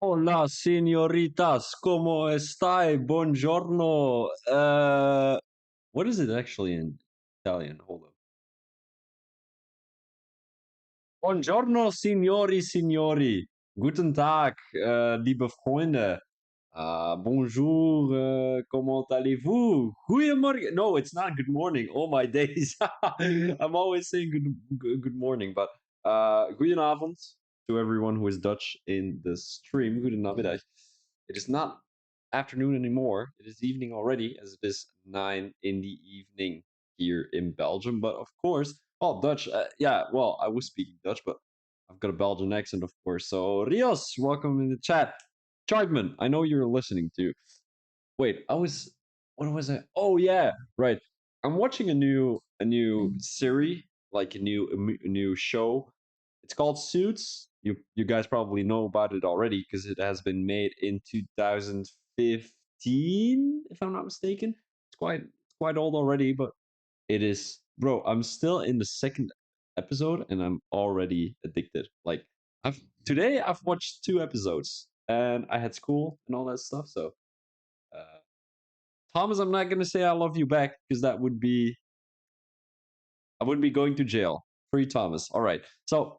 Hola, señoritas, ¿cómo estáis? Buongiorno. What is it actually in Italian? Hold on. Buongiorno, signori, signori. Guten Tag, liebe Freunde. Bonjour, comment allez-vous? Goedemorgen. No, it's not good morning. Oh my days. I'm always saying good morning, but goedenavond to everyone who is Dutch in the stream. Goedenamiddag. It is not afternoon anymore. It is evening already, as it is 9 in the evening here in Belgium. But of course, oh, Dutch. Yeah, well, I was speaking Dutch, but I've got a Belgian accent, of course. So, Rios, welcome in the chat. Chargman, I know you're listening to. Wait, I was. What was I? Oh yeah, right. I'm watching a new series, like a new show. It's called Suits. You guys probably know about it already because it has been made in 2015, if I'm not mistaken. It's quite old already, but it is, bro. I'm still in the second episode and I'm already addicted. Like I've watched two episodes and I had school and all that stuff. So, uh, Thomas, I'm not gonna say I love you back because that would be I would be going to jail. Free Thomas. All right. So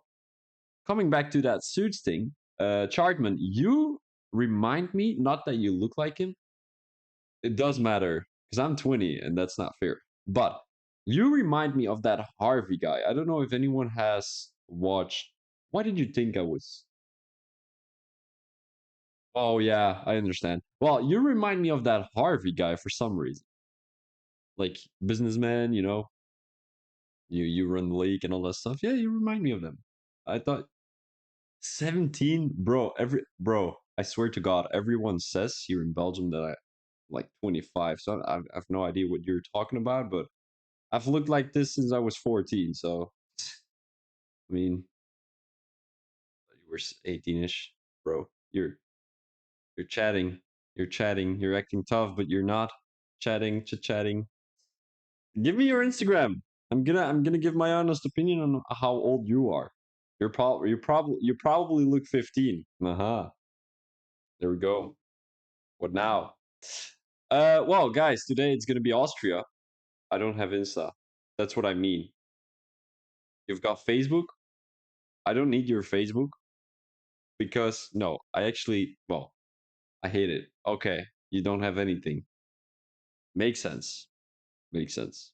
coming back to that suits thing, Chartman, you remind me. Not that you look like him. It does matter because I'm 20 and that's not fair. But you remind me of that Harvey guy. I don't know if anyone has watched. Why did you think I was? Oh yeah, I understand. Well, you remind me of that Harvey guy for some reason. Like businessman, you run the league and all that stuff. Yeah, you remind me of them. I thought 17, bro. I swear to God, everyone says here in Belgium that I like 25. So I've no idea what you're talking about, but I've looked like this since I was 14. So I mean, you were 18ish, bro. You're chatting, you're acting tough, but you're not chatting. Give me your Instagram. I'm gonna give my honest opinion on how old you are. You probably look 15. Uh-huh. There we go. What now? Well, guys, today it's gonna be Austria. I don't have Insta. That's what I mean. You've got Facebook. I don't need your Facebook because no, I actually, well, I hate it. Okay, you don't have anything. Makes sense. Makes sense.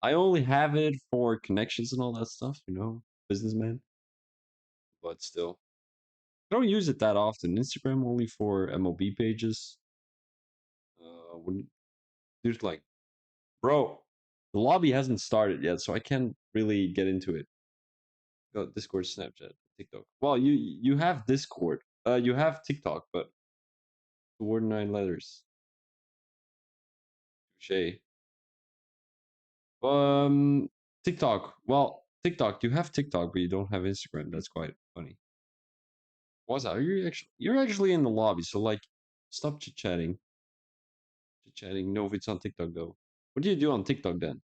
I only have it for connections and all that stuff, businessman. But still, I don't use it that often. Instagram only for MLB pages. When there's like, bro, the lobby hasn't started yet, so I can't really get into it. Got Discord, Snapchat, TikTok. Well, you have Discord. You have TikTok, but the word 9 letters. Touche. TikTok. Well, TikTok. You have TikTok, but you don't have Instagram. That's quite funny. What's that? You're actually in the lobby, so like, stop chit chatting. Chit chatting. No, if it's on TikTok though. What do you do on TikTok then?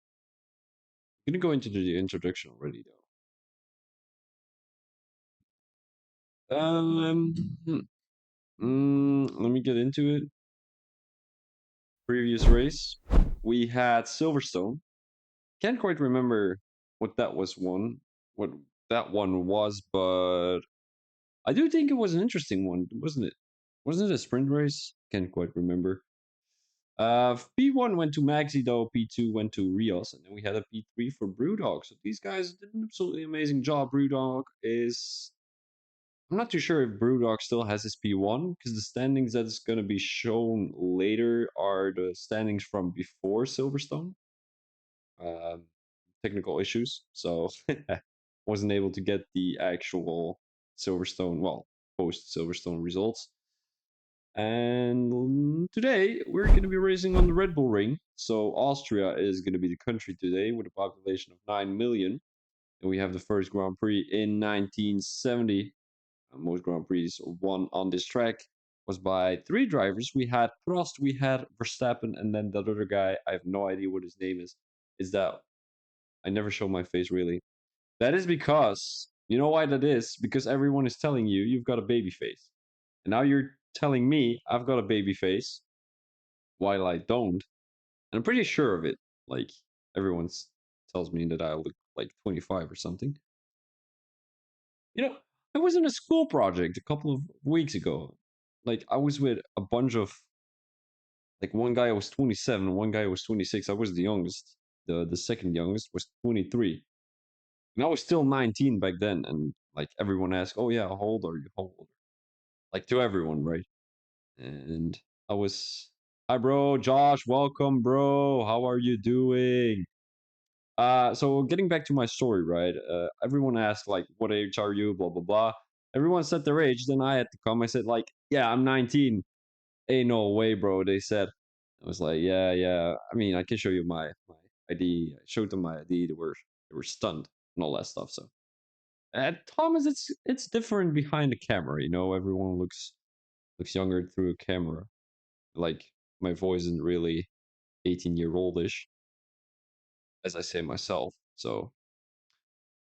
I'm gonna go into the introduction already though. Hmm, let me get into it. Previous race, we had Silverstone. Can't quite remember what that one was, but I do think it was an interesting one, wasn't it? Wasn't it a sprint race? Can't quite remember. P1 went to Maxi though, P2 went to Rios, and then we had a P3 for Brewdog. So these guys did an absolutely amazing job. Brewdog is. I'm not too sure if Brewdog still has his P1 because the standings that's going to be shown later are the standings from before Silverstone. Um, Technical issues, so wasn't able to get the actual Silverstone, well, post Silverstone results. And today we're going to be racing on the Red Bull Ring. So Austria is going to be the country today with a population of 9 million. And we have the first Grand Prix in 1970. Most Grand Prix won on this track was by three drivers. We had Prost, we had Verstappen, and then that other guy. I have no idea what his name is. Is that I never show my face really. That is because you know why that is? Because everyone is telling you you've got a baby face. And now you're telling me I've got a baby face while I don't. And I'm pretty sure of it. Like, everyone tells me that I look like 25 or something. You know, I was in a school project a couple of weeks ago. Like, I was with a bunch of, like, one guy was 27, one guy was 26. I was the youngest. The second youngest was 23. And I was still 19 back then. And, like, everyone asked, oh, yeah, how old are you? How old? Like, to everyone, right? And I was, hi, bro, Josh, welcome, bro. How are you doing? So getting back to my story, right? Everyone asked like, "What age are you?" Blah blah blah. Everyone said their age. Then I had to come. I said like, "Yeah, I'm 19." Ain't no way, bro. They said. I was like, "Yeah, yeah. I mean, I can show you my ID." I showed them my ID. They were stunned and all that stuff. So at Thomas, it's different behind the camera. You know, everyone looks younger through a camera. Like my voice isn't really 18-year oldish, as I say myself. So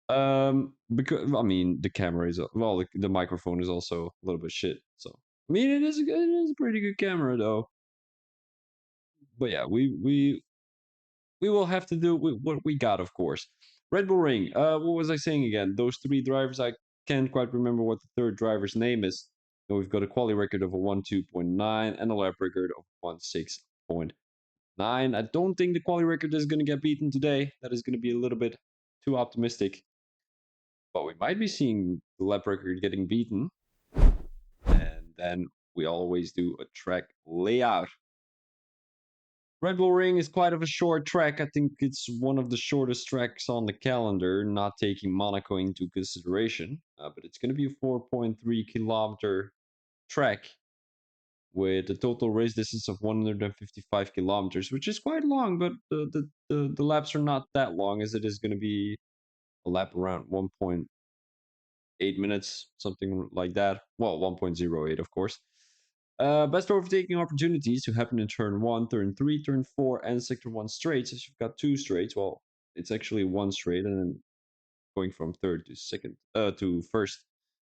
because I mean the camera is well, the microphone is also a little bit shit. So I mean it is a pretty good camera though. But yeah, we will have to do with what we got, of course. Red Bull Ring. What was I saying again? Those three drivers. I can't quite remember what the third driver's name is. And we've got a quali record of a 1:2.9 and a lap record of 1:6.9. I don't think the quali record is going to get beaten today. That is going to be a little bit too optimistic. But we might be seeing the lap record getting beaten. And then we always do a track layout. Red Bull Ring is quite of a short track. I think it's one of the shortest tracks on the calendar, not taking Monaco into consideration. But it's going to be a 4.3 kilometer track with a total race distance of 155 kilometers, which is quite long, but the laps are not that long, as it is going to be a lap around 1.8 minutes, something like that. Well, 1.08, of course. Best overtaking opportunities to happen in turn 1, turn 3, turn 4, and sector 1 straights. As you've got two straights, well, it's actually one straight, and then going from third to second to first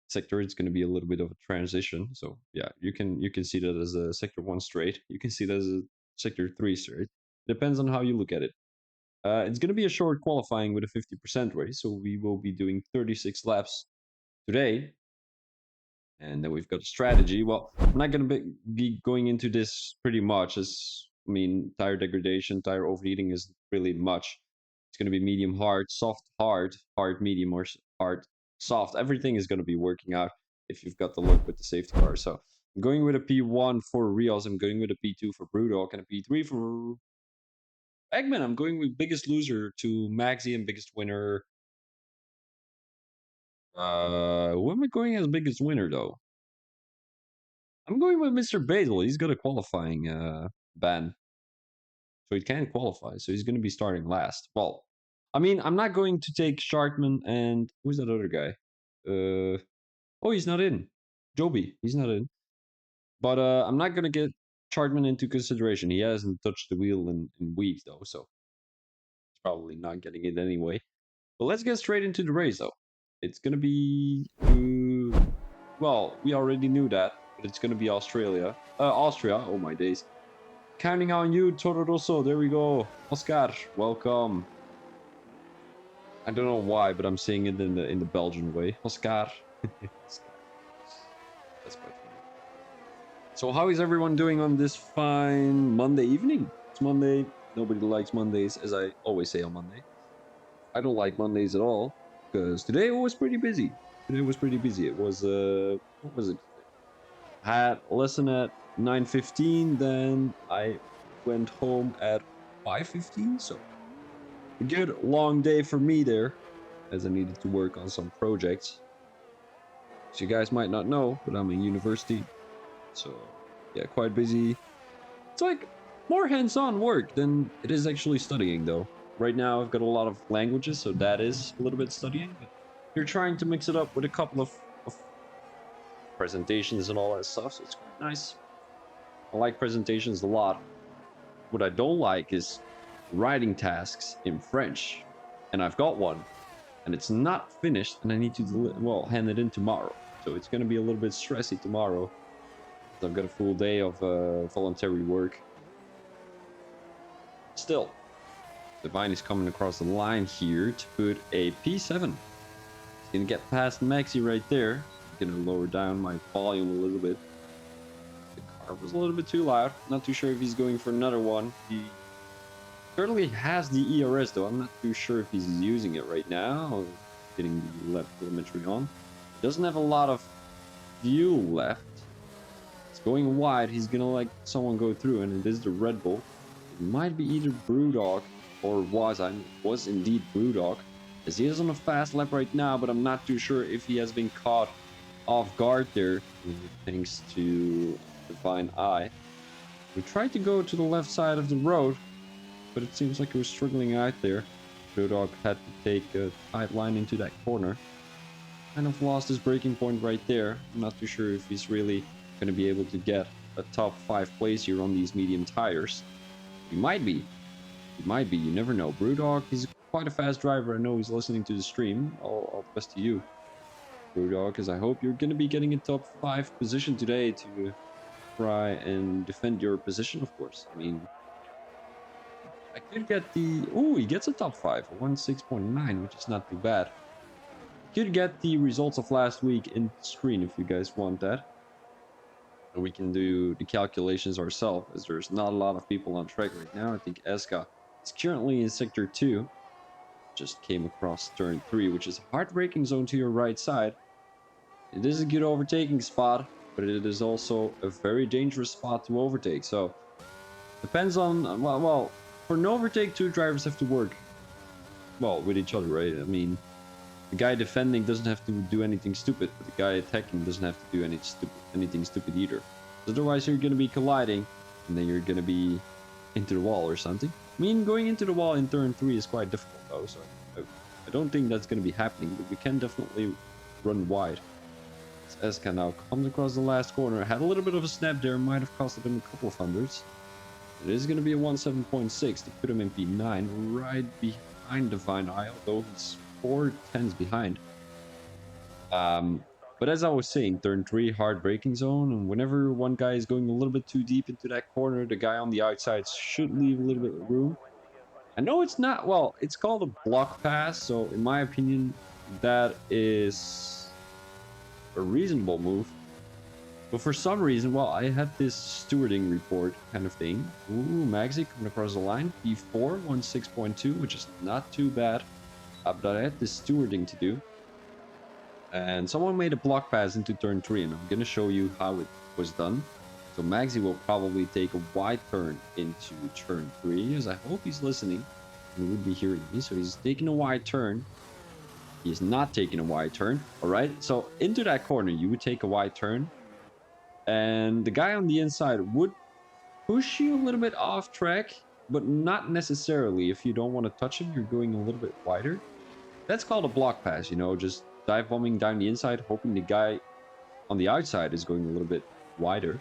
sector, it's going to be a little bit of a transition. So yeah, you can see that as a sector 1 straight. You can see that as a sector 3 straight. Depends on how you look at it. It's going to be a short qualifying with a 50% race, so we will be doing 36 laps today. And then we've got a strategy. Well, I'm not going to be going into this pretty much, as I mean, tire degradation, tire overheating is really much. It's going to be medium hard, soft hard, hard medium, or hard soft. Everything is going to be working out if you've got the luck with the safety car. So I'm going with a P1 for Rios. I'm going with a P2 for Brewdog and a P3 for Eggman. I'm going with biggest loser to Maxi and biggest winner. Who am I going as biggest winner though? I'm going with Mr. Basil. He's got a qualifying ban, so he can't qualify. So he's going to be starting last. Well, I mean, I'm not going to take Sharkman and who's that other guy? Oh, he's not in. Joby, he's not in. But I'm not going to get Sharkman into consideration. He hasn't touched the wheel in weeks though, so he's probably not getting it anyway. But let's get straight into the race though. It's going to be well, we already knew that, but it's going to be Austria. Oh my days. Counting on you, Toro Rosso. There we go. Oscar, welcome. I don't know why, but I'm saying it in the Belgian way. Oscar. That's quite funny. So how is everyone doing on this fine Monday evening? It's Monday. Nobody likes Mondays, as I always say on Monday. I don't like Mondays at all, because today it was pretty busy. It was what was it? I had a lesson at 9:15, then I went home at 5:15, so a good long day for me there, as I needed to work on some projects. So you guys might not know, but I'm in university, so yeah, quite busy. It's like more hands-on work than it is actually studying, though. Right now, I've got a lot of languages, so that is a little bit studying, but you're trying to mix it up with a couple of presentations and all that stuff, so it's quite nice. I like presentations a lot. What I don't like is writing tasks in French, and I've got one, and it's not finished, and I need to hand it in tomorrow. So it's going to be a little bit stressy tomorrow. I've got a full day of voluntary work. Still, Divine is coming across the line here to put a P7. He's going to get past Maxi right there. I'm going to lower down my volume a little bit. The car was a little bit too loud. Not too sure if he's going for another one. He certainly has the ERS though. I'm not too sure if he's using it right now. Or getting the left telemetry on. He doesn't have a lot of fuel left. It's going wide. He's going to let someone go through, and it is the Red Bull. It might be either Brewdog or was indeed Brewdog, as he is on a fast lap right now, but I'm not too sure if he has been caught off guard there, thanks to Divine Eye. We tried to go to the left side of the road, but it seems like he was struggling out there. Brewdog had to take a tight line into that corner. Kind of lost his braking point right there. I'm not too sure if he's really going to be able to get a top 5 place here on these medium tires. He might be. He might be. You never know. Brewdog, he's quite a fast driver. I know he's listening to the stream. All the best to you, Brewdog, because I hope you're going to be getting a top 5 position today to try and defend your position, of course. I mean, I could get the... Oh, he gets a top 5. 1.6.9, which is not too bad. Could get the results of last week in the screen if you guys want that. And we can do the calculations ourselves, as there's not a lot of people on track right now. I think Eska is currently in sector 2. Just came across turn 3, which is a hard braking zone to your right side. It is a good overtaking spot, but it is also a very dangerous spot to overtake. So depends on, well, for an overtake, 2 drivers have to work well with each other, right? I mean, the guy defending doesn't have to do anything stupid, but the guy attacking doesn't have to do anything stupid either. Otherwise, you're going to be colliding, and then you're going to be into the wall or something. I mean, going into the wall in turn 3 is quite difficult, though, so I don't think that's going to be happening, but we can definitely run wide. As Eska now comes across the last corner. Had a little bit of a snap there, might have costed him a couple of hundreds. It is going to be a 1.7.6 to put him in P9, right behind Divine Eye, although he's 4 tenths behind. But as I was saying, turn 3 hard braking zone, and whenever one guy is going a little bit too deep into that corner, the guy on the outside should leave a little bit of room. I know it's not, well, it's called a block pass, so in my opinion, that is a reasonable move. But for some reason, well, I had this stewarding report kind of thing. Ooh, Maxi coming across the line. P4, 1.6.2, which is not too bad. But I had this stewarding to do. And someone made a block pass into turn 3, and I'm going to show you how it was done. So Maxi will probably take a wide turn into turn 3, as I hope he's listening. He would be hearing me. So he's taking a wide turn. He is not taking a wide turn. Alright, so into that corner, you would take a wide turn. And the guy on the inside would push you a little bit off track, but not necessarily. If you don't want to touch him, you're going a little bit wider. That's called a block pass, you know, just dive bombing down the inside, hoping the guy on the outside is going a little bit wider,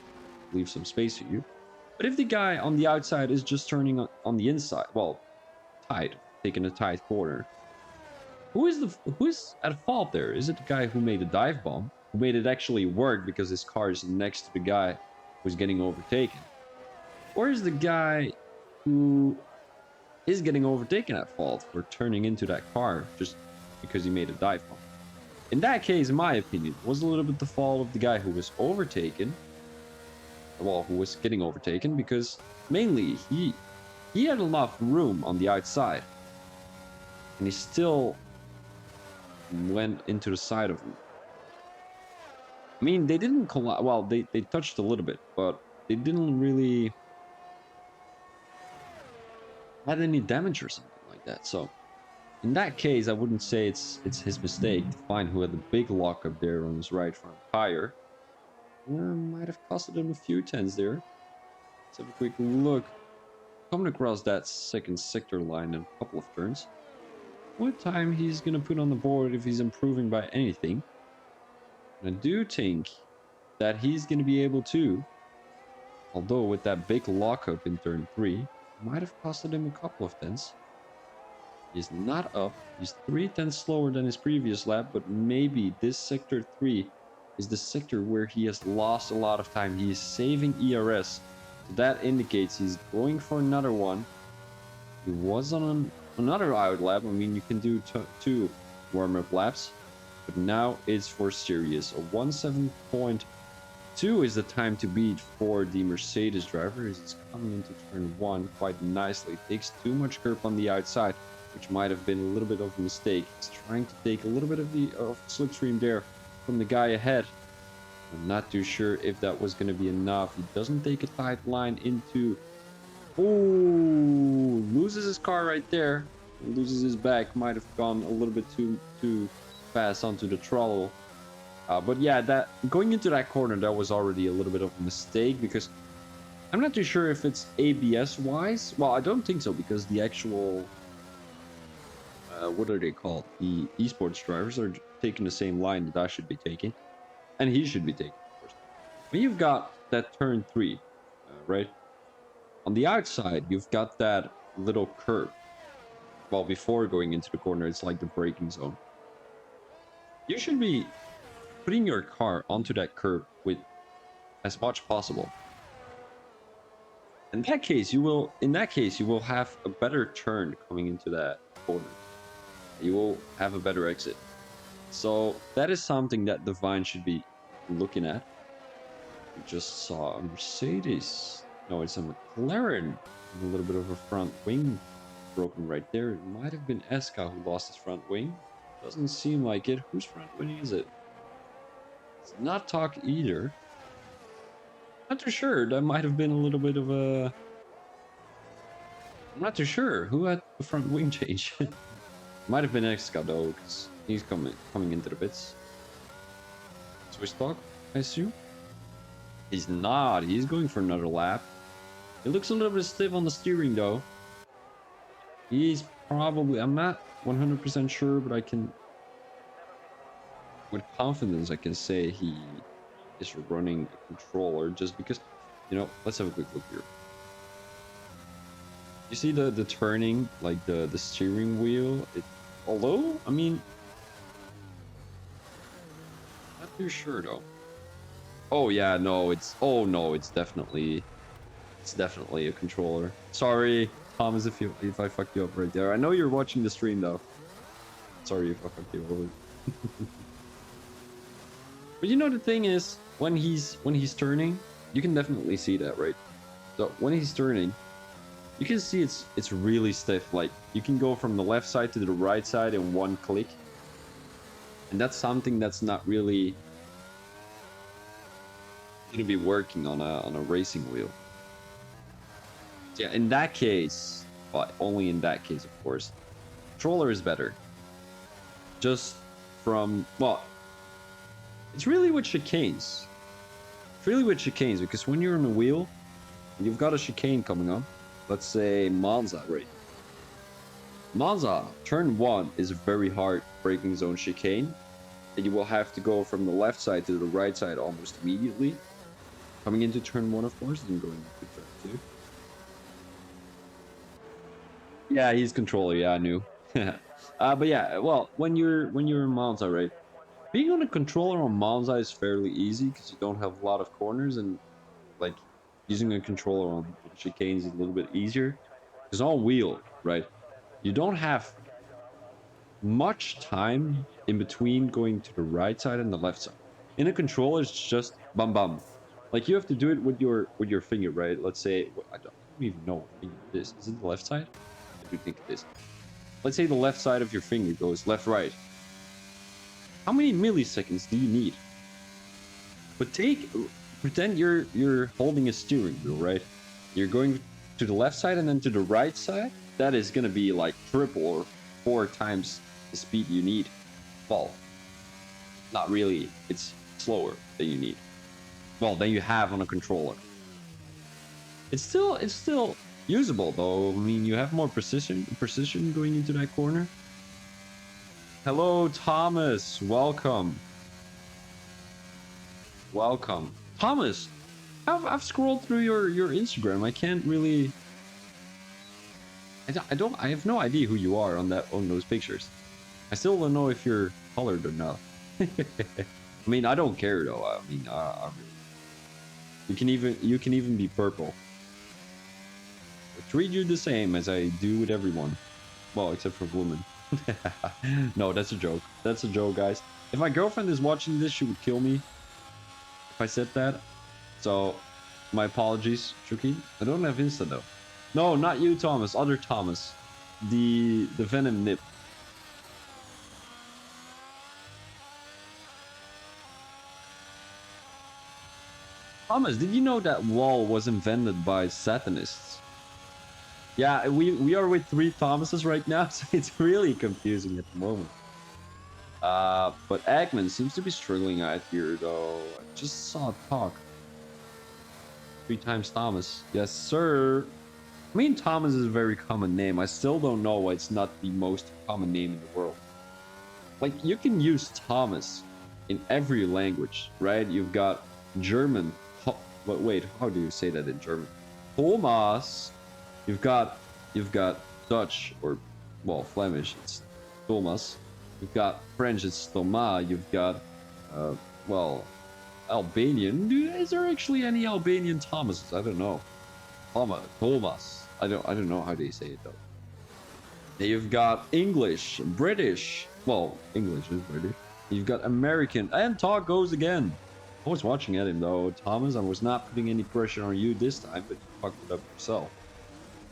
leave some space for you. But if the guy on the outside is just turning on the inside, well, tight, taking a tight corner, who is at fault there? Is it the guy who made the dive bomb, who made it actually work because his car is next to the guy who's getting overtaken? Or is the guy who is getting overtaken at fault for turning into that car just because he made a dive bomb? In that case, in my opinion, it was a little bit the fault of the guy who was overtaken. Well, who was getting overtaken, because mainly he had enough room on the outside. And he still went into the side of him. I mean, they didn't collide. Well, they touched a little bit, but they didn't really had any damage or something like that. So in that case, I wouldn't say it's his mistake to find who had the big lockup there on his right front tire. Might have costed him a few tenths there. Let's have a quick look. Coming across that second sector line in a couple of turns. What time he's going to put on the board if he's improving by anything. And I do think that he's going to be able to. Although with that big lockup in turn 3, might have costed him a couple of tenths. He's not up. He's 3 tenths slower than his previous lap, but maybe this sector 3 is the sector where he has lost a lot of time. He is saving ERS. So that indicates he's going for another one. He was on another out lap. I mean, you can do two warm-up laps. But now it's for serious. A 1:7.2 is the time to beat for the Mercedes driver. He's coming into turn 1 quite nicely. Takes too much curb on the outside, which might have been a little bit of a mistake. He's trying to take a little bit of the slipstream there from the guy ahead. I'm not too sure if that was going to be enough. He doesn't take a tight line into... Oh, loses his car right there. Loses his back. Might have gone a little bit too fast onto the throttle. But yeah, that going into that corner, that was already a little bit of a mistake, because I'm not too sure if it's ABS wise. Well, I don't think so, because the actual what are they called? The esports drivers are taking the same line that I should be taking, and he should be taking, of course. When you've got that turn 3, right on the outside, you've got that little curb. Well, before going into the corner, it's like the braking zone. You should be putting your car onto that curb with as much possible. In that case, you will have a better turn coming into that corner. You will have a better exit. So that is something that Divine should be looking at. We just saw a Mercedes. No, it's a McLaren. A little bit of a front wing broken right there. It might have been Eska who lost his front wing. Doesn't seem like it. Whose front wing is it? It's not Talk either. Not too sure. That might have been a little bit of a... I'm not too sure who had the front wing change. Might have been Eska though, because he's coming into the pits. Switch Talk, I assume. He's not. He's going for another lap. It looks a little bit stiff on the steering though. He's probably... I'm not 100% sure, but I can... with confidence, I can say he is running a controller, just because, you know, let's have a quick look here. You see the turning, like the steering wheel? Although, I mean, not too sure though. Oh yeah, no, it's definitely a controller. Sorry, Thomas, if I fucked you up right there. I know you're watching the stream though. Sorry if I fucked you over. But you know, the thing is, when he's turning, you can definitely see that, right? So when he's turning, you can see it's really stiff. Like, you can go from the left side to the right side in one click, and that's something that's not really gonna be working on a racing wheel. So yeah, in that case, but only in that case, of course, controller is better. Just from, well, it's really with chicanes. It's really with chicanes, because when you're on a wheel, you've got a chicane coming up. Let's say Monza, right? Monza, turn 1 is a very hard braking zone chicane, and you will have to go from the left side to the right side almost immediately. Coming into turn 1, of course, and going into turn 2. Yeah, he's controller. Yeah, I knew. But yeah, well, when you're in Monza, right? Being on a controller on Monza is fairly easy, because you don't have a lot of corners, and like using a controller on chicanes is a little bit easier. Because on wheel, right? You don't have much time in between going to the right side and the left side. In a controller, it's just bum bum. Like, you have to do it with your finger, right? Let's say, I don't even know what finger it is. Is it the left side? I do think it is. Let's say the left side of your finger goes left right. How many milliseconds do you need? But pretend you're holding a steering wheel, right? You're going to the left side and then to the right side. That is gonna be like triple or 4 times the speed you need. Well, not really. It's slower than you need. Well, than you have on a controller. It's still usable though. I mean, you have more precision going into that corner. Hello, Thomas. Welcome. Thomas, I've scrolled through your Instagram. I can't really... I have no idea who you are on those pictures. I still don't know if you're colored or not. I mean, I don't care though. I mean, you can even be purple. I treat you the same as I do with everyone. Well, except for women. No, that's a joke. That's a joke, guys. If my girlfriend is watching this, she would kill me if I said that. So, my apologies, Chucky. I don't have Insta though. No, not you, Thomas. Other Thomas. The Venom Nip. Thomas, did you know that wall was invented by Satanists? Yeah, we are with 3 Thomases right now, so it's really confusing at the moment. But Eggman seems to be struggling out here, though. I just saw talk. 3 times Thomas. Yes, sir. I mean, Thomas is a very common name. I still don't know why it's not the most common name in the world. Like, you can use Thomas in every language, right? You've got German. But wait, how do you say that in German? Thomas. You've got Dutch, or well, Flemish. It's Thomas. You've got French. It's Thomas. You've got well, Albanian. Is there actually any Albanian Thomases? I don't know. Thomas. I don't know how they say it though. You've got English, British. Well, English is British. You've got American, and talk goes again. I was watching at him though, Thomas. I was not putting any pressure on you this time, but you fucked it up yourself.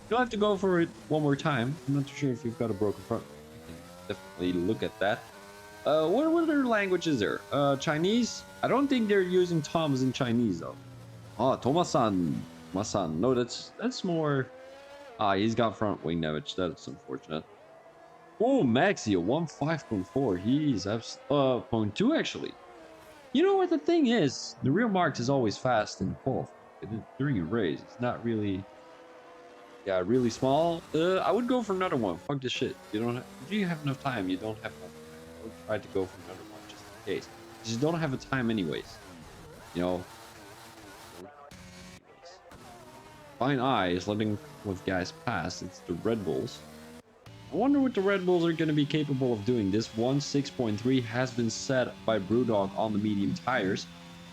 You'll have to go for it one more time. I'm not too sure if you've got a broken front. You can definitely look at that. What other language is there? Chinese? I don't think they're using Thomas in Chinese though. Oh, Thomas-san. Thomas-san. No, that's more... Ah, he's got front wing damage. That's unfortunate. Oh, Maxi, a 1.5.4. He's 0.2 actually. You know what the thing is? The real Marks is always fast in qualifying. During a race, it's not really... Yeah, really small. I would go for another one. Fuck this shit. You don't have... If you have enough time, you don't have enough time. I would try to go for another one just in case. You just don't have the time anyways. You know? Fine Eye is letting with guys pass. It's the Red Bulls. I wonder what the Red Bulls are going to be capable of doing. This 1.6.3 has been set by Brewdog on the medium tires.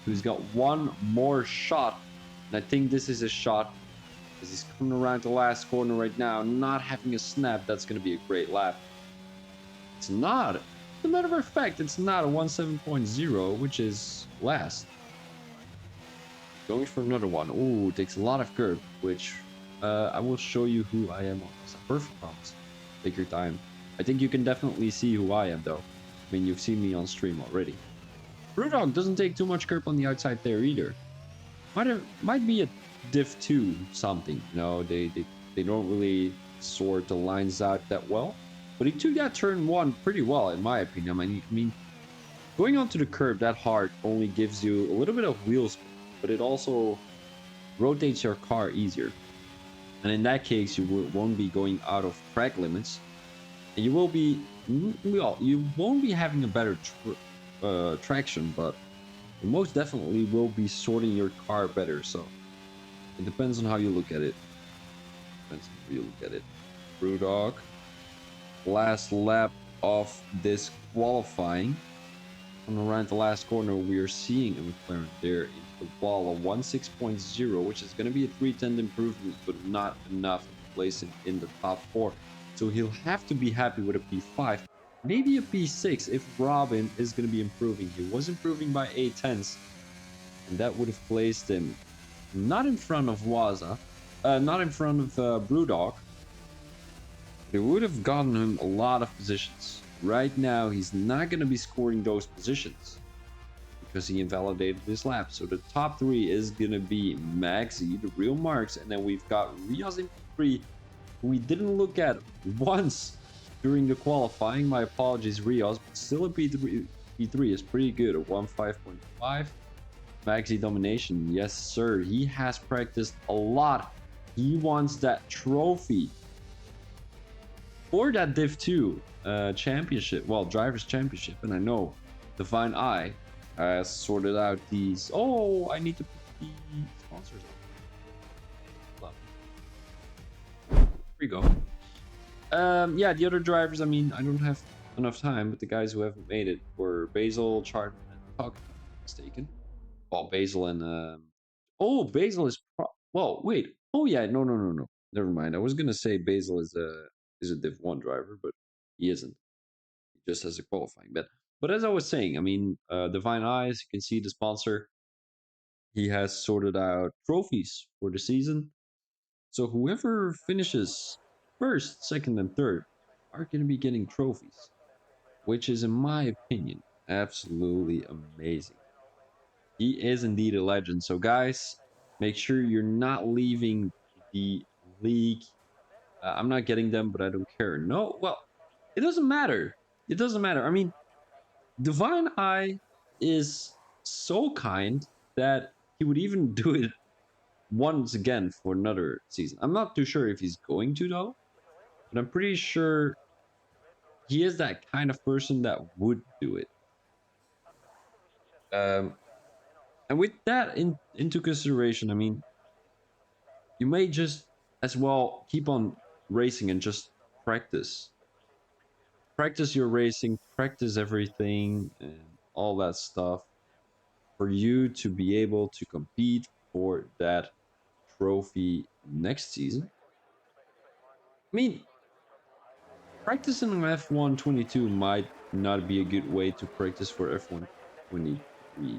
He's got one more shot. And I think this is a shot because he's coming around the last corner right now. Not having a snap. That's going to be a great lap. It's not. As a matter of fact, it's not a 1.7.0, which is last. Going for another one. Ooh, takes a lot of curve, which I will show you who I am on. It's a perfect promise. Take your time. I think you can definitely see who I am, though. I mean, you've seen me on stream already. Brewdog doesn't take too much curve on the outside there either. Might be a div 2 something. You know, they don't really sort the lines out that well. But he took that turn 1 pretty well, in my opinion. I mean, going onto the curb that hard only gives you a little bit of wheel spin, but it also rotates your car easier. And in that case, you won't be going out of track limits. And you will be, well, you won't be having a better traction, but you most definitely will be sorting your car better. So it depends on how you look at it. Depends on how you look at it. Brewdog. Last lap of this qualifying. And around the last corner, we are seeing a McLaren there into the wall, a 1.6.0, which is going to be a 310 improvement, but not enough to place him in the top 4. So he'll have to be happy with a P5, maybe a P6 if Robin is going to be improving. He was improving by 8 tenths, and that would have placed him not in front of Waza, not in front of Brewdog. It would have gotten him a lot of positions. Right now, he's not going to be scoring those positions because he invalidated this lap. So the top 3 is going to be Maxi, the real Marks, and then we've got Rios in P3, who we didn't look at once during the qualifying. My apologies, Rios, but still a P3 is pretty good, a 1.5.5. Maxi domination, yes sir. He has practiced a lot. He wants that trophy for that Div 2 championship, well, drivers championship. And I know Divine Eye has sorted out these. Oh, I need to put the sponsors on. Here we go. Yeah, the other drivers, I mean, I don't have enough time, but the guys who haven't made it were Basil, Chardman, and talking, if I'm not mistaken. Well, Basil and oh, Basil is well. Wait. Oh yeah, no. Never mind. I was gonna say Basil is a Div 1 driver, but he isn't. He just has a qualifying bet. But as I was saying, I mean, Divine Eyes. You can see the sponsor. He has sorted out trophies for the season. So whoever finishes first, second, and third are going to be getting trophies, which is, in my opinion, absolutely amazing. He is indeed a legend. So, guys, make sure you're not leaving the league. I'm not getting them, but I don't care. No, well, it doesn't matter. It doesn't matter. I mean, Divine Eye is so kind that he would even do it once again for another season. I'm not too sure if he's going to, though, but I'm pretty sure he is that kind of person that would do it. Um, and with that into consideration, I mean, you may just as well keep on racing and just practice. Practice your racing, practice everything, and all that stuff for you to be able to compete for that trophy next season. I mean, practicing on F1 22 might not be a good way to practice for F1 23.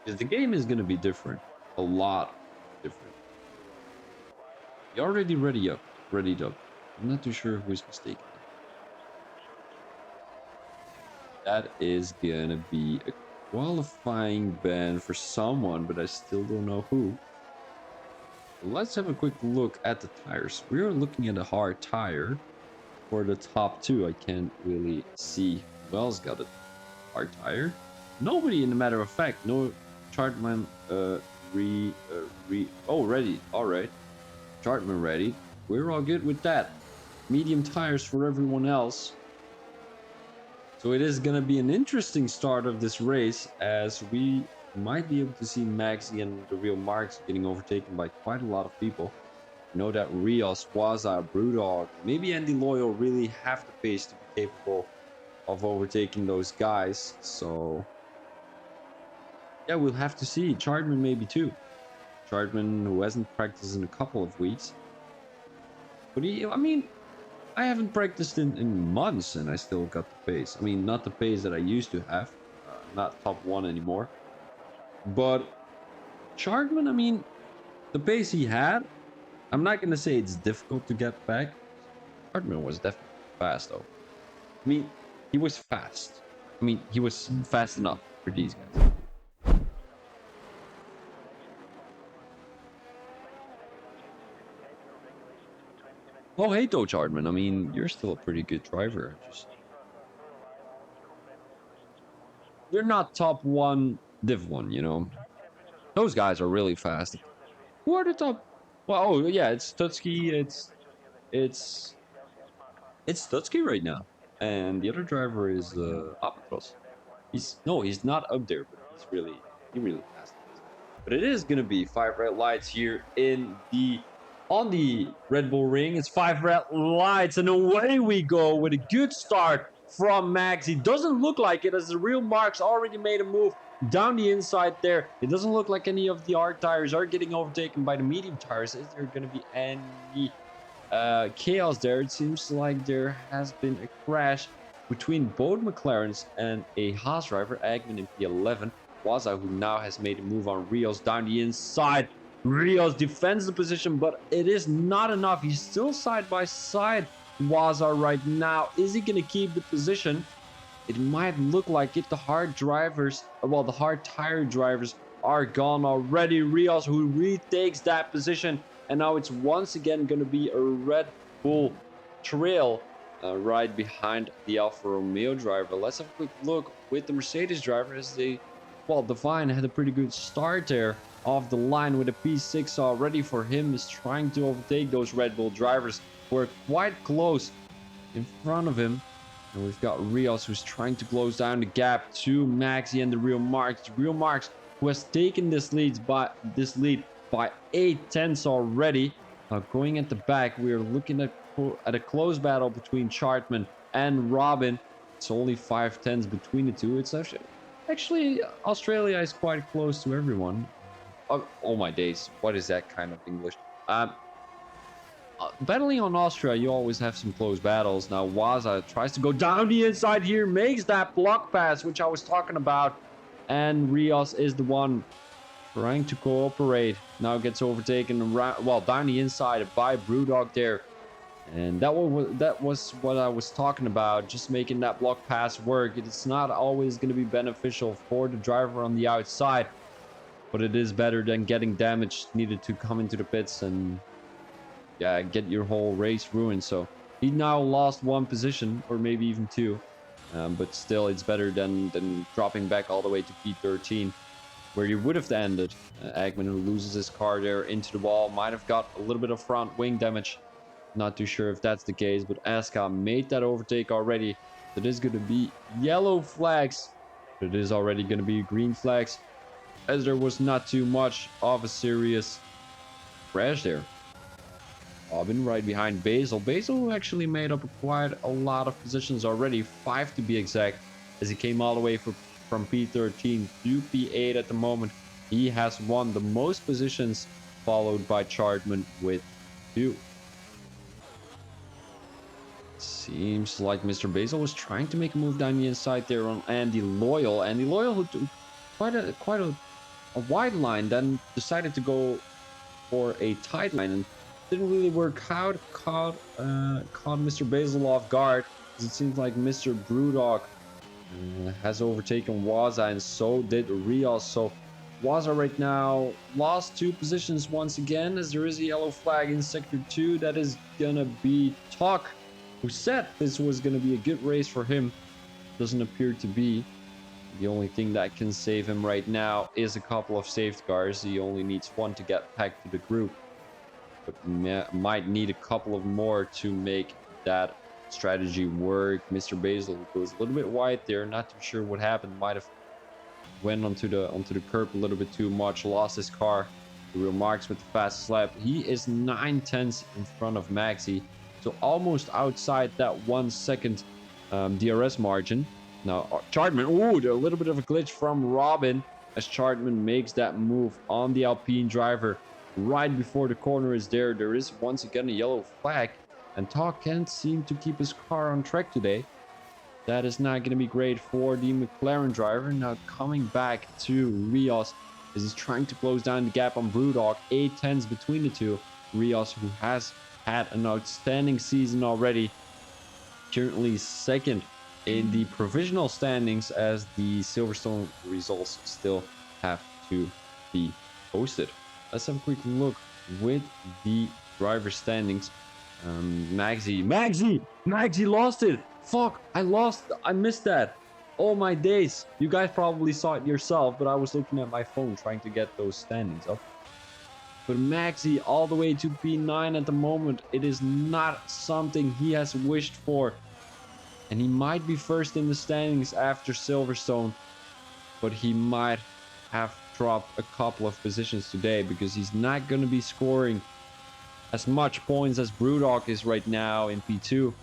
Because the game is going to be different. A lot different. You already readied up. I'm not too sure who is mistaken. That is going to be a qualifying ban for someone, but I still don't know who. Let's have a quick look at the tires. We're looking at a hard tire for the top two. I can't really see who else got a hard tire. Nobody, in the matter of fact. No Chartman ready. All right. Chartman ready. We're all good with that. Medium tires for everyone else. So it is going to be an interesting start of this race, as we might be able to see Maxi and the real Marks getting overtaken by quite a lot of people. I know that Rios, Waza, Brewdog, maybe Andy Loyal really have the pace to be capable of overtaking those guys. So yeah, we'll have to see. Chardman maybe too. Chardman, who hasn't practiced in a couple of weeks. But I mean, I haven't practiced in months and I still got the pace. I mean, not the pace that I used to have. Not top one anymore. But Chardman, I mean, the pace he had, I'm not going to say it's difficult to get back. Chardman was definitely fast, though. I mean, he was fast. I mean, he was fast enough for these guys. Oh, hey, though, Chardman. I mean, you're still a pretty good driver. You're not top one, Div 1, you know? Those guys are really fast. Who are the top? Well, oh, yeah, it's Tutski. It's Tutski right now. And the other driver is Apatros. He's not up there, but he really fast. But it is gonna be 5 red lights here on the Red Bull Ring. It's 5 red lights, and away we go with a good start from Max. He doesn't look like it, as the real Marks already made a move down the inside there. It doesn't look like any of the hard tires are getting overtaken by the medium tires. Is there going to be any chaos there? It seems like there has been a crash between both McLarens and a Haas driver, Agman in P11. Waza, who now has made a move on Rios down the inside. Rios defends the position, but it is not enough. He's still side by side. Waza right now. Is he going to keep the position? It might look like it. The hard tire drivers are gone already. Rios, who retakes that position. And now it's once again going to be a Red Bull trail right behind the Alfa Romeo driver. Let's have a quick look with the Mercedes driver, as Divine had a pretty good start there off the line with a P6 already for him. Is trying to overtake those Red Bull drivers who are quite close in front of him. And we've got Rios, who's trying to close down the gap to Maxi and the real Marks. The real Marks, who has taken this lead by 8 tenths already. Now going at the back, we are looking at a close battle between Chartman and Robin. It's only 5 tenths between the two. It's actually Actually, Australia is quite close to everyone. Oh my days, what is that kind of English? Um, Battling on Austria, you always have some close battles. Now, Waza tries to go down the inside here, makes that block pass, which I was talking about. And Rios is the one trying to cooperate. Now gets overtaken around, well, down the inside by Brewdog there. And that was what I was talking about, just making that block pass work. It's not always going to be beneficial for the driver on the outside, but it is better than getting damage needed to come into the pits and yeah, get your whole race ruined. So he now lost one position or maybe even two, but still it's better than dropping back all the way to P13 where you would have ended. Eggman, who loses his car there into the wall, might have got a little bit of front wing damage. Not too sure if that's the case, but Aska made that overtake already. It is going to be yellow flags, but it is already going to be green flags, as there was not too much of a serious crash there. Robin right behind Basil. Basil actually made up quite a lot of positions already, 5 to be exact, as he came all the way from P13 to P8 at the moment. He has won the most positions, followed by Chartman with 2. Seems like Mr. Basil was trying to make a move down the inside there on Andy Loyal. Andy Loyal, who took quite a wide line, then decided to go for a tight line and didn't really work out. Caught Mr. Basil off guard, because it seems like Mr. Brewdog has overtaken Waza, and so did Rios. So Waza right now lost 2 positions once again, as there is a yellow flag in sector 2. That is gonna be Talk, who said this was gonna be a good race for him. Doesn't appear to be. The only thing that can save him right now is a couple of safety cars. He only needs 1 to get back to the group, but might need a couple of more to make that strategy work. Mr. Basil goes a little bit wide there, not too sure what happened. Might have went onto the curb a little bit too much, lost his car. The real marks with the fast slap. He is 9/10 in front of Maxi, so almost outside that 1 second DRS margin. Now Chartman, a little bit of a glitch from Robin, as Chartman makes that move on the Alpine driver right before the corner is there. There is once again a yellow flag, and Talk can't seem to keep his car on track today. That is not going to be great for the McLaren driver. Now coming back to Rios, as he's trying to close down the gap on Brewdog. 8/10 between the two. Rios, who has had an outstanding season already, currently second in the provisional standings, as the Silverstone results still have to be posted. Let's have a quick look with the driver standings. Maxi lost it. Fuck, I missed that. Oh my days. You guys probably saw it yourself, but I was looking at my phone trying to get those standings up. But Maxi all the way to P9 at the moment. It is not something he has wished for. And he might be first in the standings after Silverstone, but he might have dropped a couple of positions today, because he's not going to be scoring as much points as Brewdog is right now in P2.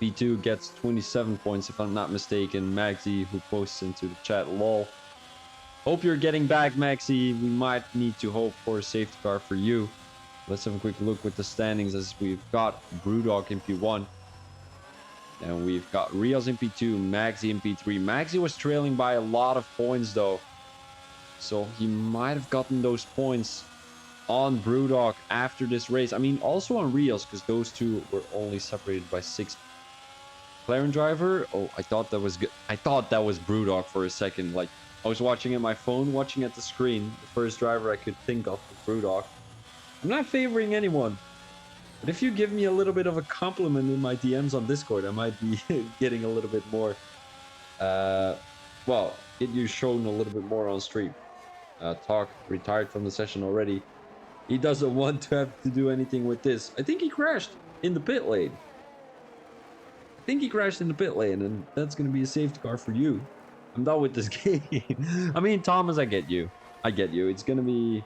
P2 gets 27 points, if I'm not mistaken. Maxi, who posts into the chat, lol. Hope you're getting back, Maxi. We might need to hope for a safety car for you. Let's have a quick look with the standings, as we've got Brewdog in P1. And we've got Rios in P2, Maxi in P3. Maxi was trailing by a lot of points though, so he might have gotten those points on Brewdog after this race. I mean, also on Rios, because those two were only separated by 6. McLaren driver, I thought that was good. I thought that was Brewdog for a second. Like, I was watching at my phone, watching at the screen. The first driver I could think of was Brewdog. I'm not favoring anyone, but if you give me a little bit of a compliment in my DMs on Discord, I might be getting a little bit more, well, get you shown a little bit more on stream. Talk retired from the session already. He doesn't want to have to do anything with this. I think he crashed in the pit lane. And that's going to be a safety car for you. I'm done with this game. I mean, Thomas, I get you. It's going to be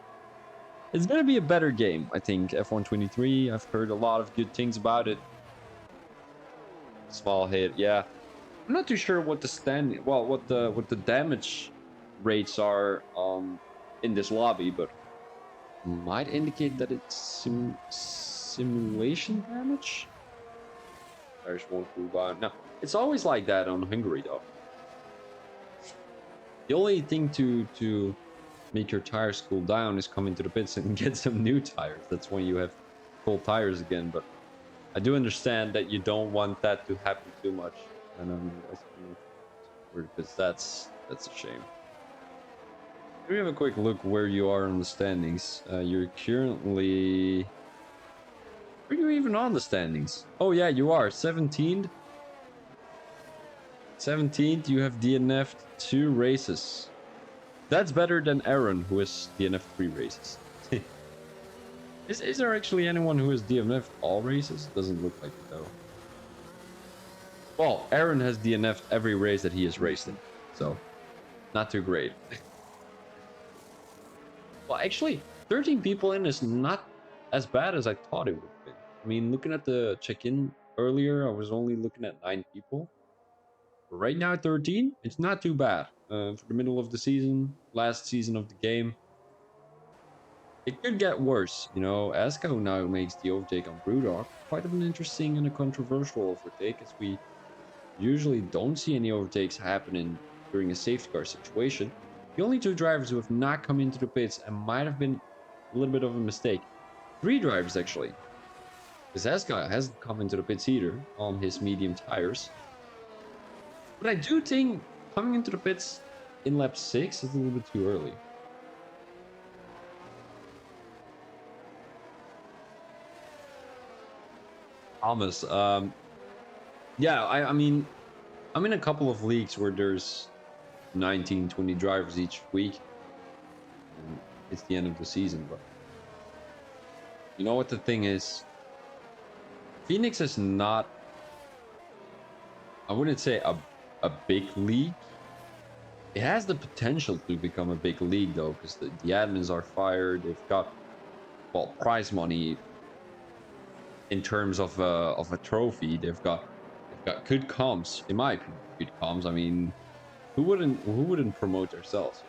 a better game, I think. F123, I've heard a lot of good things about it. Small hit, yeah. I'm not too sure what the what the damage rates are in this lobby, but might indicate that it's simulation damage. Tires won't cool down. No, it's always like that on Hungary though. The only thing to make your tires cool down is come into the pits and get some new tires. That's when you have full tires again. But I do understand that you don't want that to happen too much. And because that's a shame. Let me have a quick look where you are in the standings. You're currently... Are you even on the standings? Oh yeah, you are. 17th. 17th, you have DNF'd 2 races. That's better than Aaron, who has DNF'd 3 races. Is there actually anyone who has DNF'd all races? Doesn't look like it though. Well, Aaron has DNF'd every race that he has raced in. So, not too great. Well, actually, 13 people in is not as bad as I thought it would have been. I mean, looking at the check-in earlier, I was only looking at 9 people. But right now, 13, it's not too bad. For the middle of the season, last season of the game. It could get worse, you know. Aska, who now makes the overtake on Brewdog, quite an interesting and a controversial overtake, as we usually don't see any overtakes happening during a safety car situation. The only 2 drivers who have not come into the pits and might have been a little bit of a mistake. 3 drivers actually. Because Aska hasn't come into the pits either on his medium tires. But I do think coming into the pits in lap 6 is a little bit too early. Thomas, yeah, I mean, I'm in a couple of leagues where there's 19, 20 drivers each week. And it's the end of the season, but you know what the thing is? Phoenix is not, I wouldn't say a big league. It has the potential to become a big league though, because the admins are fired. They've got, well, prize money in terms of a trophy. They've got good comms, in my opinion. Good comms. I mean, who wouldn't promote themselves?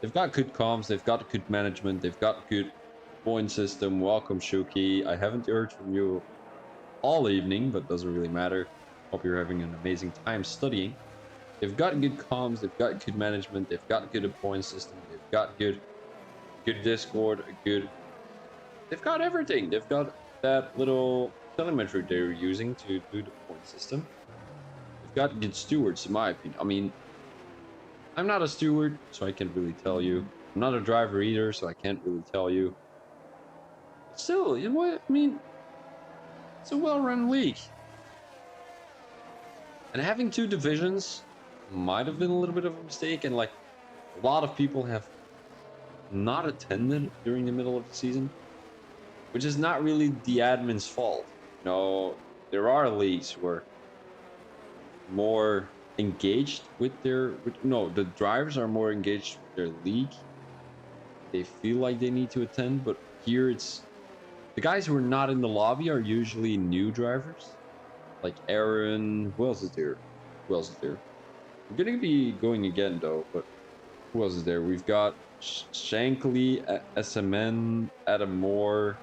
They've got good comms. They've got good management. They've got good point system. Welcome, Shuki. I haven't heard from you all evening, but doesn't really matter. Hope you're having an amazing time studying. They've got good comms. They've got good management. They've got good point system. They've got good Discord. They've got everything. They've got that little telemetry they're using to do the point system. They've got good stewards, in my opinion. I mean, I'm not a steward, so I can't really tell you. I'm not a driver either, so I can't really tell you. But still, you know what? I mean, it's a well-run league. And having 2 divisions might have been a little bit of a mistake, and like a lot of people have not attended during the middle of the season, which is not really the admin's fault. You know, there are leagues who are more engaged with their, the drivers are more engaged with their league. They feel like they need to attend, but here it's the guys who are not in the lobby are usually new drivers, like Aaron. Who else is there? We're gonna be going again though, but who else is there? We've got Shankly, SMN, Adam Moore,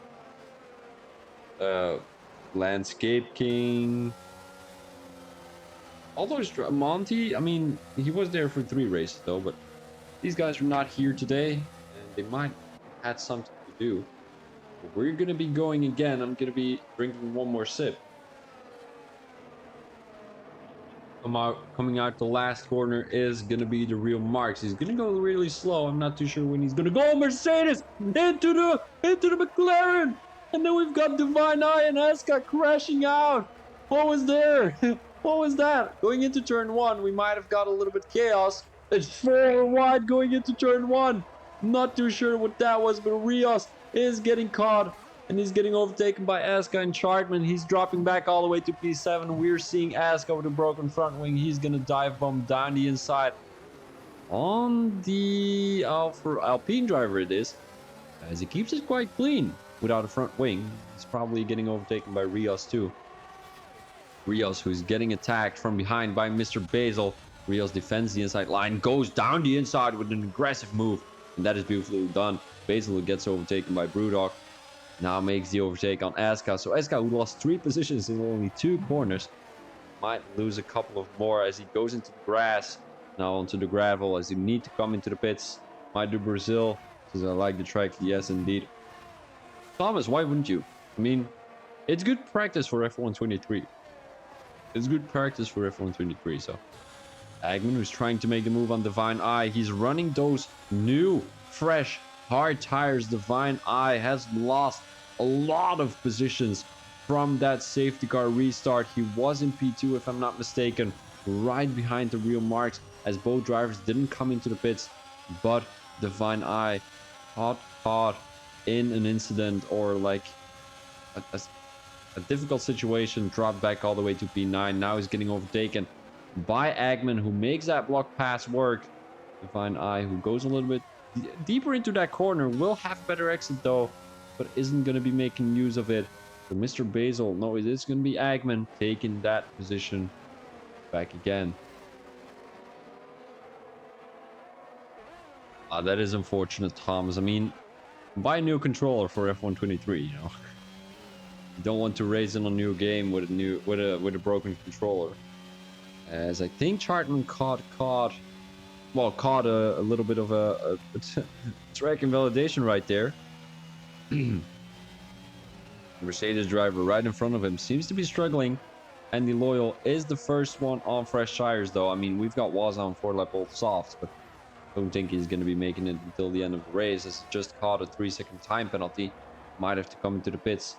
Landscape King. All those Monty, I mean, he was there for 3 races though, but these guys are not here today, and they might have had something to do. But we're gonna be going again. I'm gonna be drinking one more sip. Coming out the last corner is gonna be the real Marks. He's gonna go really slow. I'm not too sure when he's gonna go. Mercedes into the McLaren, and then we've got Divine Eye and Aska crashing out. What was there? What was that? Going into turn 1, we might have got a little bit chaos. It's 4 wide going into turn 1. Not too sure what that was, but Rios is getting caught. And he's getting overtaken by Aska and Chartman. He's dropping back all the way to P7. We're seeing Aska with a broken front wing. He's going to dive bomb down the inside. On the Alpine driver it is. As he keeps it quite clean without a front wing. He's probably getting overtaken by Rios too. Rios, who's getting attacked from behind by Mr. Basil. Rios defends the inside line, goes down the inside with an aggressive move, and that is beautifully done. Basil gets overtaken by Brewdog. Now makes the overtake on Eska. So Eska, who lost 3 positions in only 2 corners, might lose a couple of more as he goes into the grass. Now onto the gravel as he need to come into the pits. Might do Brazil, since I like the track. Yes, indeed. Thomas, why wouldn't you? I mean, it's good practice for F123. It's good practice for F123, so. Agman, who's trying to make the move on Divine Eye. He's running those new, fresh, hard tires. Divine Eye has lost a lot of positions from that safety car restart. He was in P2, if I'm not mistaken, right behind the real marks, as both drivers didn't come into the pits. But Divine Eye caught in an incident, or like a difficult situation, dropped back all the way to P9. Now he's getting overtaken by Agman, who makes that block pass work. Divine Eye, who goes a little bit deeper into that corner, will have better exit though, but isn't going to be making use of it. So Mr. Basil, no, it is going to be Agman taking that position back again. That is unfortunate, Thomas. I mean, buy a new controller for F123, you know. You don't want to race in a new game with a broken controller. As I think Chartman caught a little bit of a track invalidation right there. Mercedes driver right in front of him seems to be struggling. Andy Loyal is the first one on fresh tires, though. I mean, we've got Waza on 4-lap old softs, but I don't think he's going to be making it until the end of the race, as he just caught a 3-second time penalty. Might have to come into the pits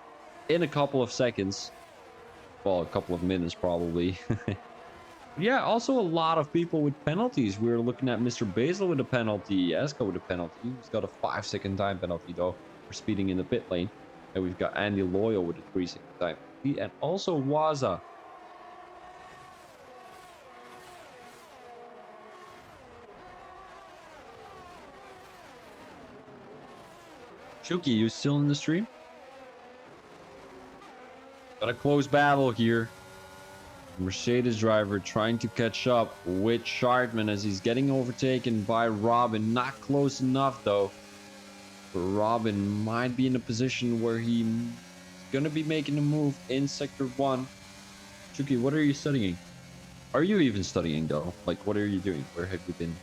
in a couple of seconds. Well, a couple of minutes probably. Yeah, also a lot of people with penalties. We're looking at Mr. Basil with a penalty, Eska with a penalty. He's got a 5-second time penalty though for speeding in the pit lane. And we've got Andy Loyal with a 3-second time penalty, and also Waza. Shuki, you still in the stream? Got a close battle here. Mercedes driver trying to catch up with Chartman as he's getting overtaken by Robin. Not close enough though. But Robin might be in a position where he's gonna be making a move in Sector 1. Chucky, what are you studying? Are you even studying though? Like, what are you doing? Where have you been?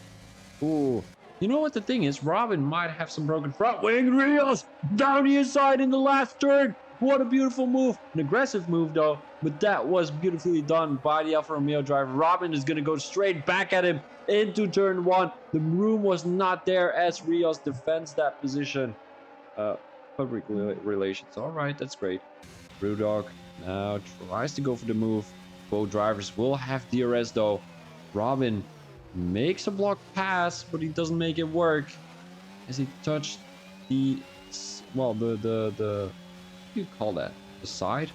Ooh. You know what the thing is? Robin might have some broken front wing wheels down the inside in the last turn. What a beautiful move. An aggressive move though, but that was beautifully done by the Alfa Romeo driver. Robin is going to go straight back at him into turn 1. The room was not there as Rios defends that position. Public relations. All right, that's great. Brewdog now tries to go for the move. Both drivers will have DRS though. Robin makes a block pass, but he doesn't make it work as he touched the, well, the what do you call that? The side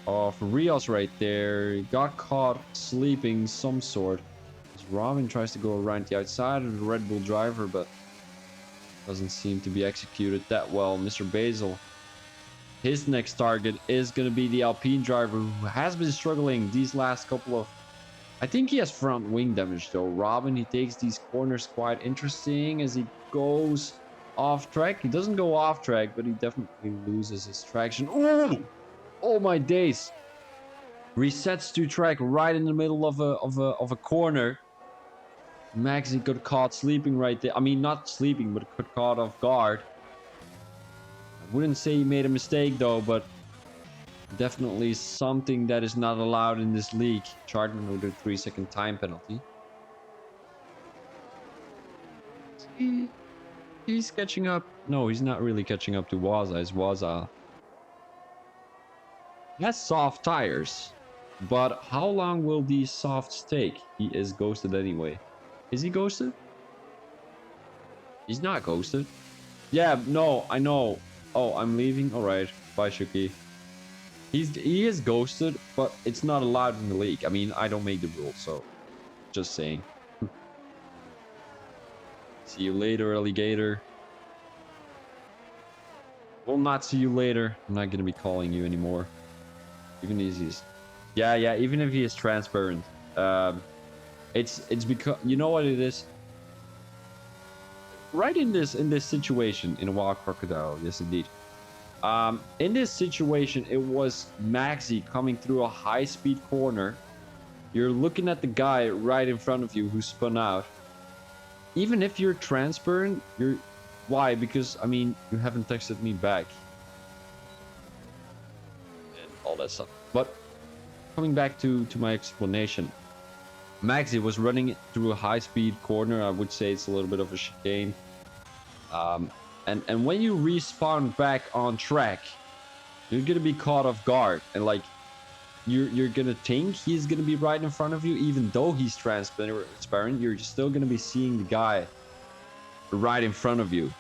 of Rios right there. He got caught sleeping some sort. As Robin tries to go around the outside of the Red Bull driver, but doesn't seem to be executed that well. Mr. Basil, his next target is going to be the Alpine driver, who has been struggling these last couple of... I think he has front wing damage though. Robin, he takes these corners quite interesting as he goes off track. He doesn't go off track, but he definitely loses his traction. Oh, oh my days! Resets to track right in the middle of a corner. Maxi got caught sleeping right there. I mean, not sleeping, but got caught off guard. I wouldn't say he made a mistake though, but definitely something that is not allowed in this league. Chartman with a 3-second time penalty. He's catching up. No, he's not really catching up to Waza. As Waza has soft tires, but how long will these softs take? He is ghosted anyway. Is he ghosted? He's not ghosted. Yeah, no, I know. Oh, I'm leaving. All right, bye, Shuki. He is ghosted, but it's not allowed in the league. I mean, I don't make the rules, so just saying. See you later, alligator. Will not see you later. I'm not gonna be calling you anymore. Even easiest. Yeah. Even if he is transparent, it's because you know what it is. Right in this situation in a wild crocodile, yes indeed. In this situation, it was Maxi coming through a high-speed corner. You're looking at the guy right in front of you who spun out. Even if you're transparent, you're why? Because I mean, you haven't texted me back and all that stuff. But coming back to my explanation, Maxi was running through a high-speed corner. I would say it's a little bit of a chicane. And when you respawn back on track, you're gonna be caught off guard, and like you're gonna think he's gonna be right in front of you, even though he's transparent. You're still gonna be seeing the guy right in front of you,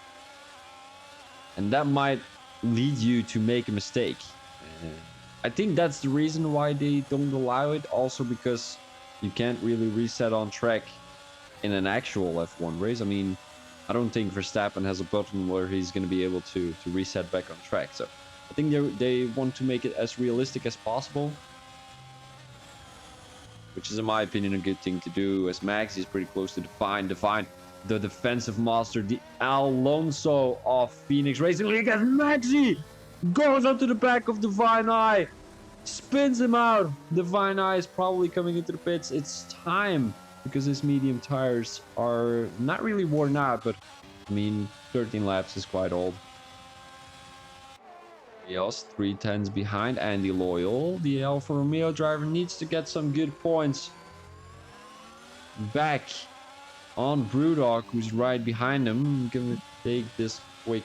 and that might lead you to make a mistake. I think that's the reason why they don't allow it. Also because you can't really reset on track in an actual F1 race. I mean, I don't think Verstappen has a button where he's going to be able to reset back on track. So I think they want to make it as realistic as possible, which is, in my opinion, a good thing to do, as Max is pretty close to Define, the defensive master, the Alonso of Phoenix Racing League, as Maxi goes up to the back of Divine Eye, spins him out. Divine Eye is probably coming into the pits. It's time, because his medium tires are not really worn out, but I mean, 13 laps is quite old. Rios 3 tenths behind Andy Loyal. The Alfa Romeo driver needs to get some good points back on Brewdog, who's right behind him. I'm gonna take this quick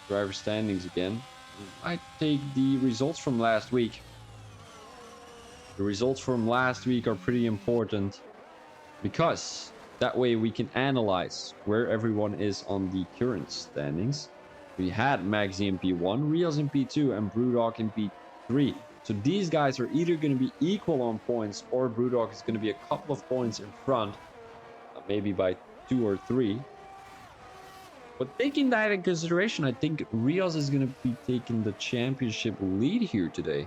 driver standings again. I take the results from last week. The results from last week are pretty important, because that way we can analyze where everyone is on the current standings. We had Maxi in P1, Rios in P2, and Brewdog in P3. So these guys are either going to be equal on points, or Brewdog is going to be a couple of points in front, maybe by 2 or 3. But taking that in consideration, I think Rios is going to be taking the championship lead here today.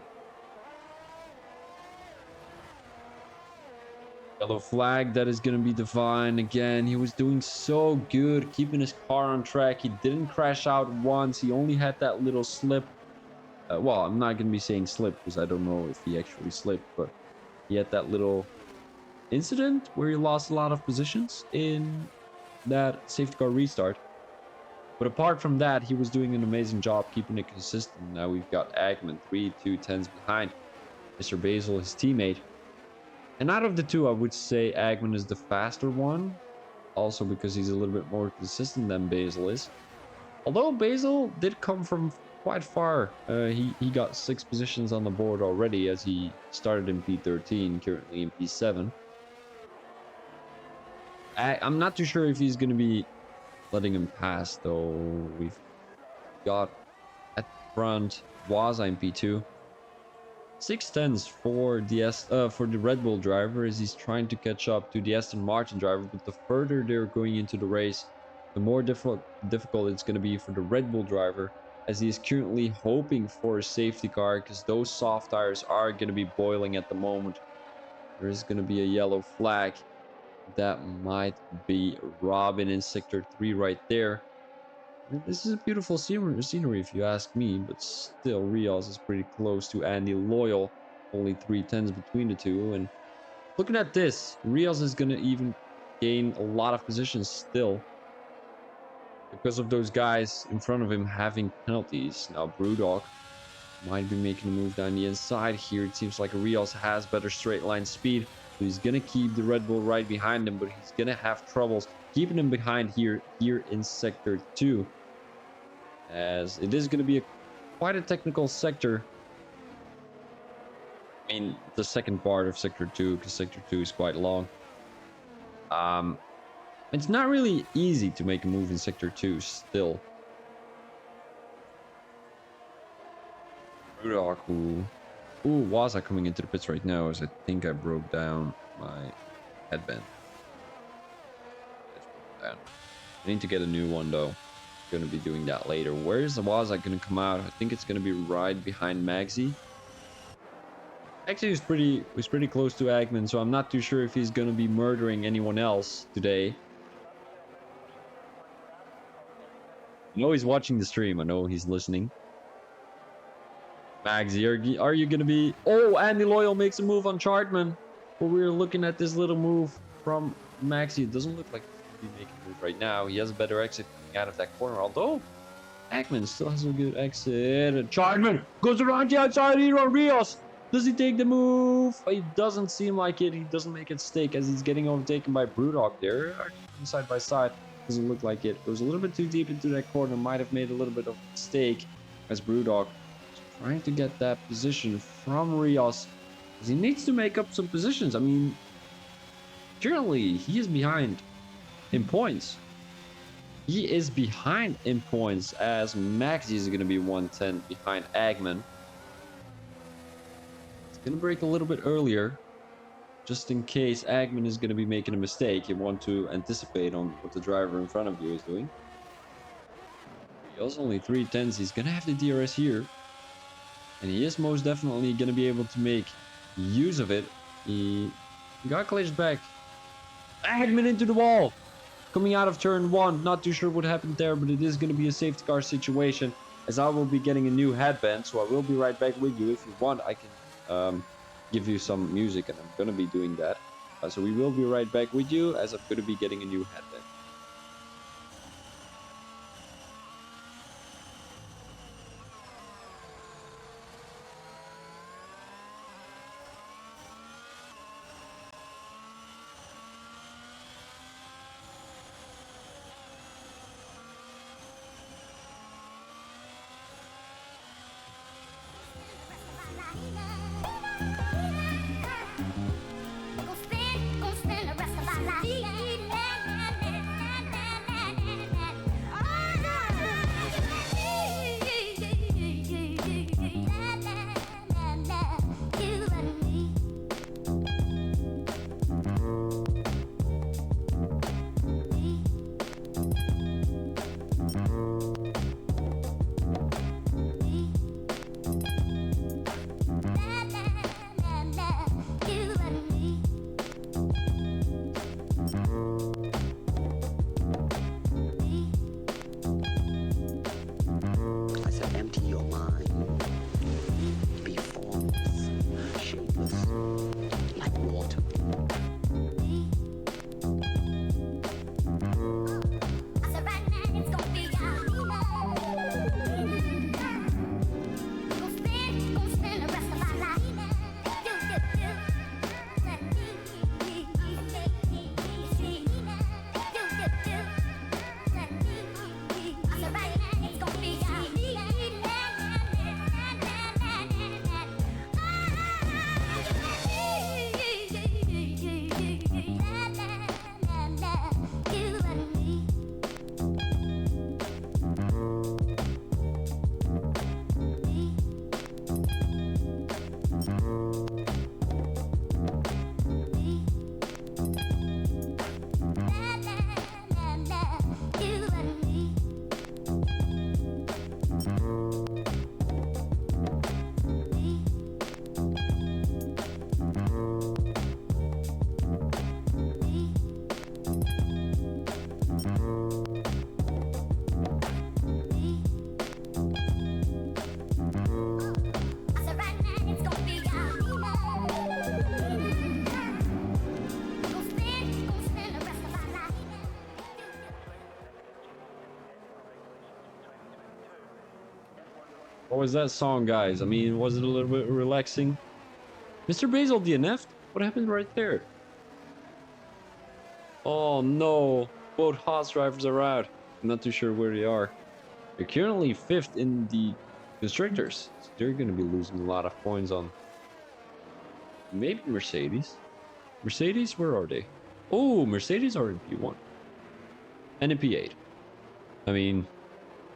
Yellow flag, that is going to be Divine again. He was doing so good, keeping his car on track. He didn't crash out once. He only had that little slip. Well, I'm not going to be saying slip, because I don't know if he actually slipped, but he had that little incident where he lost a lot of positions in that safety car restart. But apart from that, he was doing an amazing job keeping it consistent. Now we've got Agman 2 tenths behind Mr. Basil, his teammate. And out of the two, I would say Agman is the faster one. Also because he's a little bit more consistent than Basil is. Although Basil did come from quite far. He got 6 positions on the board already, as he started in P13, currently in P7. I'm not too sure if he's going to be letting him pass, though. We've got at the front Waza in P2. 6 tenths for the Red Bull driver, as he's trying to catch up to the Aston Martin driver. But the further they're going into the race, the more difficult it's going to be for the Red Bull driver, as he is currently hoping for a safety car, because those soft tires are going to be boiling at the moment. There is going to be a yellow flag. That might be Robin in sector 3 right there. This is a beautiful scenery if you ask me, but still Rios is pretty close to Andy Loyal. Only 3 tenths between the two. And looking at this, Rios is going to even gain a lot of positions still, because of those guys in front of him having penalties. Now Brewdog might be making a move down the inside here. It seems like Rios has better straight line speed. So he's going to keep the Red Bull right behind him, but he's going to have troubles keeping him behind here in sector 2. As it is going to be quite a technical sector. I mean, the second part of sector 2, because sector 2 is quite long. It's not really easy to make a move in sector 2 still. Brewdog, ooh, Waza coming into the pits right now, as I think I broke down my headband. I need to get a new one though. Going to be doing that later. Where is the Waza going to come out? I think it's going to be right behind Maxi. Actually, he's pretty close to Eggman, so I'm not too sure if he's gonna be murdering anyone else today. I know he's watching the stream. I know he's listening. Magsy, are you gonna be? Oh, Andy Loyal makes a move on Chartman. But we're looking at this little move from Maxi. It doesn't look like he's gonna be making a move right now. He has a better exit coming out of that corner, although Eggman still has a good exit. And Chartman goes around the outside here on Rios. Does he take the move? It doesn't seem like it. He doesn't make it stick as he's getting overtaken by Brewdog there. Side by side. Doesn't look like it. It was a little bit too deep into that corner. Might have made a little bit of a mistake as Brewdog trying to get that position from Rios. He needs to make up some positions. I mean, currently he is behind in points. He is behind in points as Maxi is going to be 110 behind Eggman. It's going to break a little bit earlier, just in case Eggman is going to be making a mistake. You want to anticipate on what the driver in front of you is doing. He also only 310s. He's going to have the DRS here. And he is most definitely going to be able to make use of it. He got glitched back. Eggman into the wall. Coming out of turn 1. Not too sure what happened there, but it is going to be a safety car situation. As I will be getting a new headband. So I will be right back with you. If you want, I can give you some music. And I'm going to be doing that. So we will be right back with you as I'm going to be getting a new headband. What was that song, guys? I mean, was it a little bit relaxing? Mr. Basil DNF'd? What happened right there? Oh no, both Haas drivers are out. I'm not too sure where they are. They're currently 5th in the constructors. So they're going to be losing a lot of points on maybe Mercedes. Mercedes, where are they? Oh, Mercedes are in P1 and in P8. I mean,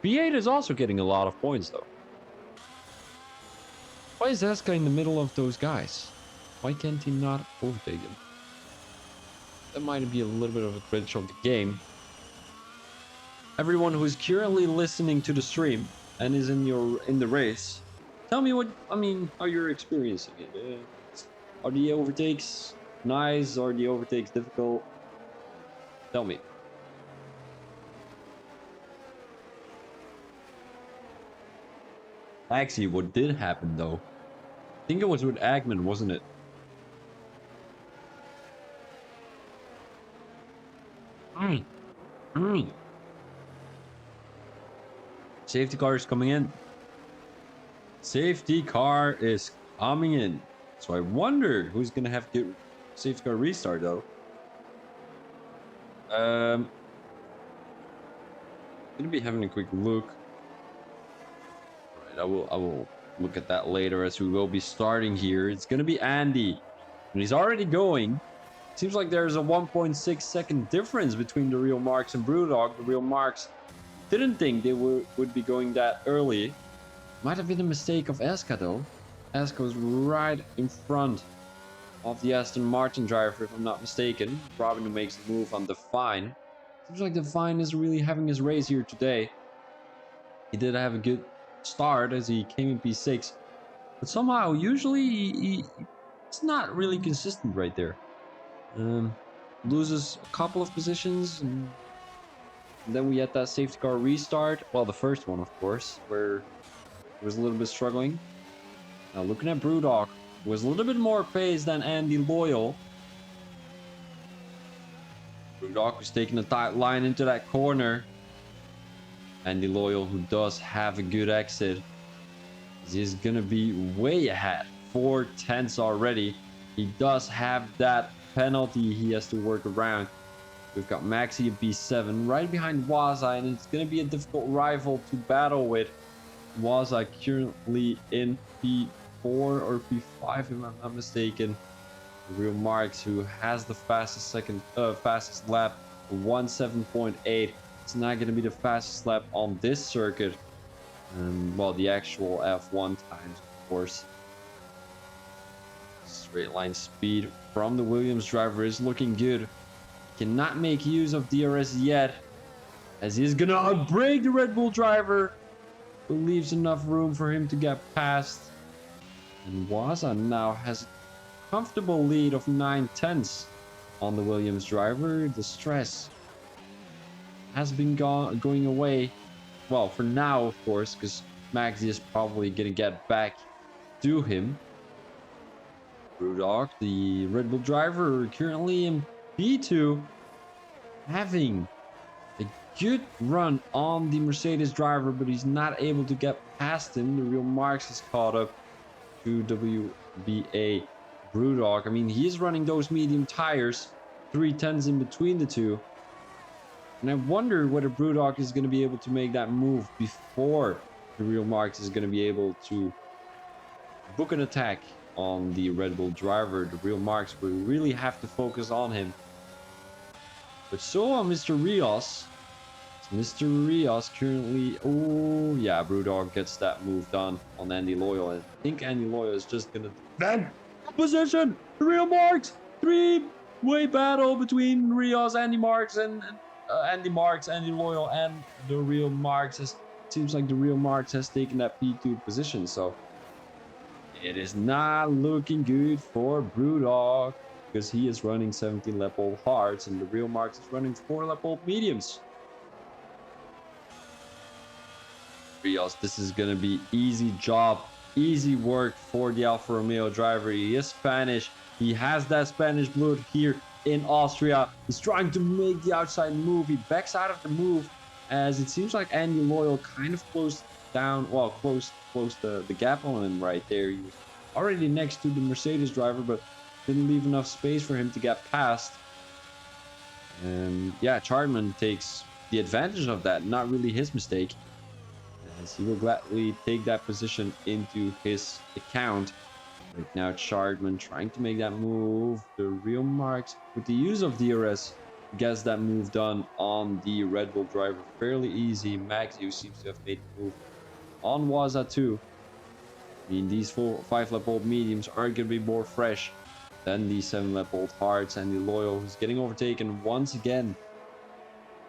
P8 is also getting a lot of points though. Why is Eska in the middle of those guys? Why can't he not overtake him? That might be a little bit of a glitch of the game. Everyone who is currently listening to the stream and is in the race, Tell me what, I mean, how you're experiencing it. Are the overtakes nice? Are the overtakes difficult? Tell me. Actually, what did happen though? I think it was with Agman, wasn't it? Mm, mm. Safety car is coming in. Safety car is coming in. So I wonder who's gonna have to get safety car restart though. Gonna be having a quick look. Right, I will look at that later as we will be starting here. It's gonna be Andy, and he's already going. Seems like there's a 1.6 second difference between the real Marks and Brewdog. The real Marks didn't think they would be going that early. Might have been a mistake of Eska though. Eska was right in front of the Aston Martin driver, if I'm not mistaken. Robin who makes the move on Define. Seems like Define is really having his race here today. He did have a good start as he came in P6, but somehow, usually, it's not really consistent right there. Um, Loses a couple of positions, and then we had that safety car restart. Well, the first one, of course, where he was a little bit struggling. Now, looking at Brewdog, who was a little bit more pace than Andy Loyal. Brewdog was taking a tight line into that corner. Andy Loyal, who does have a good exit, is gonna be way ahead. 4 tenths already. He does have that penalty he has to work around. We've got Maxi at B7 right behind Waza, and it's gonna be a difficult rival to battle with. Waza currently in P4 or P5 if I'm not mistaken. The real Marks, who has the fastest fastest lap, 1:7.8. It's not gonna be the fastest lap on this circuit. Well, the actual F1 times, of course. Straight line speed from the Williams driver is looking good. Cannot make use of DRS yet, as he is gonna outbrake the Red Bull driver, who leaves enough room for him to get past. And Waza now has a comfortable lead of 9 tenths on the Williams driver. The stress has been going away. Well, for now, of course, because Maxi is probably going to get back to him. Brewdog, the Red Bull driver, currently in P2, having a good run on the Mercedes driver, but he's not able to get past him. The real Marks is caught up to WBA Brewdog. I mean, he's running those medium tires, 3 tenths in between the two. And I wonder whether Brewdog is going to be able to make that move before the real Marks is going to be able to book an attack on the Red Bull driver. The real Marks will really have to focus on him. But so on Mr. Rios. Mr. Rios currently... Oh, yeah, Brewdog gets that move done on Andy Loyal. I think Andy Loyal is just going to... Then, position! The real Marks! Three-way battle between Rios, Andy Marks, and... Andy Marks, Andy Loyal, and the real Marks. Seems like the real Marks has taken that P2 position, so it is not looking good for Brewdog, because he is running 17 lap old hards and the real Marks is running 4 lap old mediums. Rios, this is gonna be easy job, easy work for the Alfa Romeo driver. He is Spanish, he has that Spanish blood here in Austria. He's trying to make the outside move. He backs out of the move, as it seems like Andy Loyal kind of closed down, well, closed the gap on him right there. He was already next to the Mercedes driver, but didn't leave enough space for him to get past. And yeah, Chardman takes the advantage of that. Not really his mistake, as he will gladly take that position into his account. Right now, Chardman trying to make that move. The real Marks, with the use of DRS, gets that move done on the Red Bull driver fairly easy. Max, who seems to have made the move on Waza too. I mean, these 5 lap old mediums are going to be more fresh than the 7 lap old hards. And the Loyal, who's getting overtaken once again.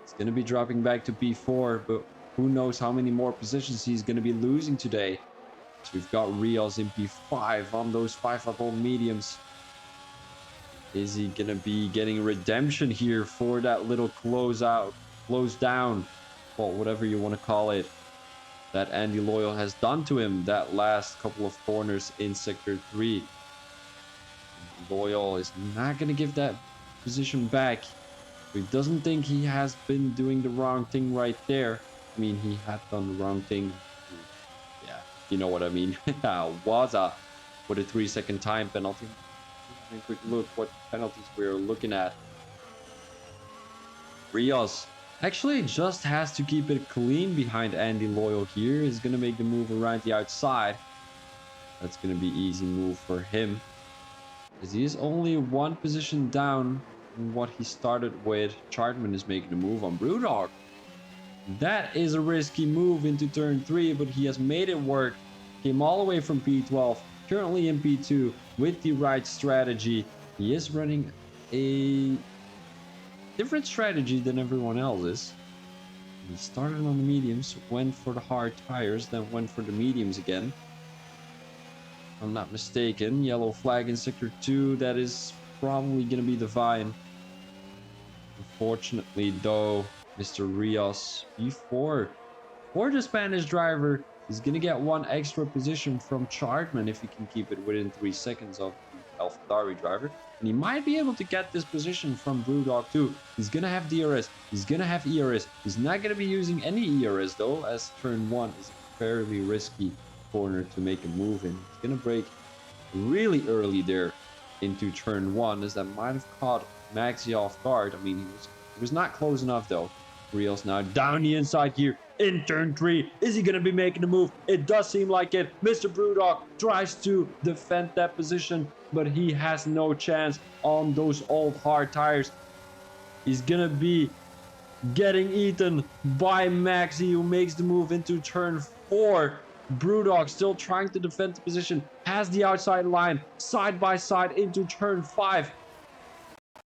It's going to be dropping back to P4, but who knows how many more positions he's going to be losing today. So we've got Rios in P5 on those 5-up mediums. Is he gonna be getting redemption here for that little close down, well, whatever you want to call it, that Andy Loyal has done to him that last couple of corners in Sector 3. Loyal is not gonna give that position back. He doesn't think he has been doing the wrong thing right there. I mean, he had done the wrong thing. Yeah, you know what I mean. Waza with a 3-second time penalty. Have a quick look what penalties we're looking at. Rios actually just has to keep it clean behind Andy Loyal here. He's going to make the move around the outside. That's going to be easy move for him, because he is only one position down from what he started with. Chartman is making a move on Brewdog. That is a risky move into turn 3, but he has made it work. Came all the way from P12, currently in P2 with the right strategy. He is running a different strategy than everyone else is. He started on the mediums, went for the hard tires, then went for the mediums again. If I'm not mistaken, yellow flag in Sector 2, that is probably going to be the Vine. Unfortunately, though, Mr. Rios, P4 for the Spanish driver, is going to get one extra position from Chartman if he can keep it within 3 seconds of the AlphaTauri driver. And he might be able to get this position from Brewdog too. He's going to have DRS. He's going to have ERS. He's not going to be using any ERS though, as turn 1 is a fairly risky corner to make a move in. He's going to brake really early there into turn 1, as that might have caught Maxi off guard. I mean, he was not close enough though. Rios now down the inside here in turn 3. Is he going to be making a move? It does seem like it. Mr. Brewdog tries to defend that position, but he has no chance on those old hard tires. He's going to be getting eaten by Maxi, who makes the move into turn 4. Brewdog still trying to defend the position, has the outside line side by side into turn 5.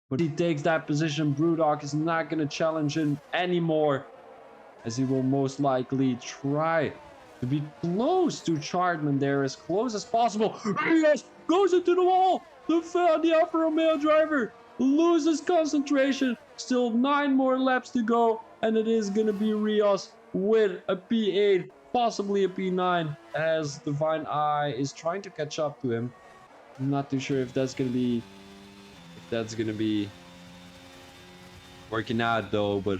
But he takes that position. Brewdog is not going to challenge him anymore, as he will most likely try to be close to Chartman there, as close as possible. Yes, goes into the wall. The Alfa Romeo driver loses concentration. Still 9 more laps to go, and it is going to be Rios with a P8, possibly a P9, as Divine Eye is trying to catch up to him. I'm not too sure if that's going to be working out though, but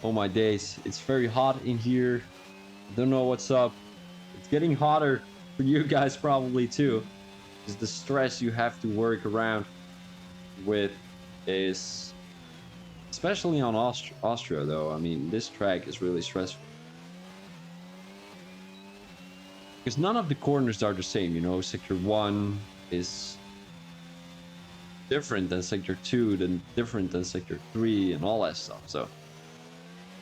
oh my days, it's very hot in here. Don't know what's up. It's getting hotter for you guys probably too, because the stress you have to work around with is, especially on Austria though. I mean, this track is really stressful, because none of the corners are the same, you know. Sector 1 is different than Sector 2, then different than Sector 3, and all that stuff. So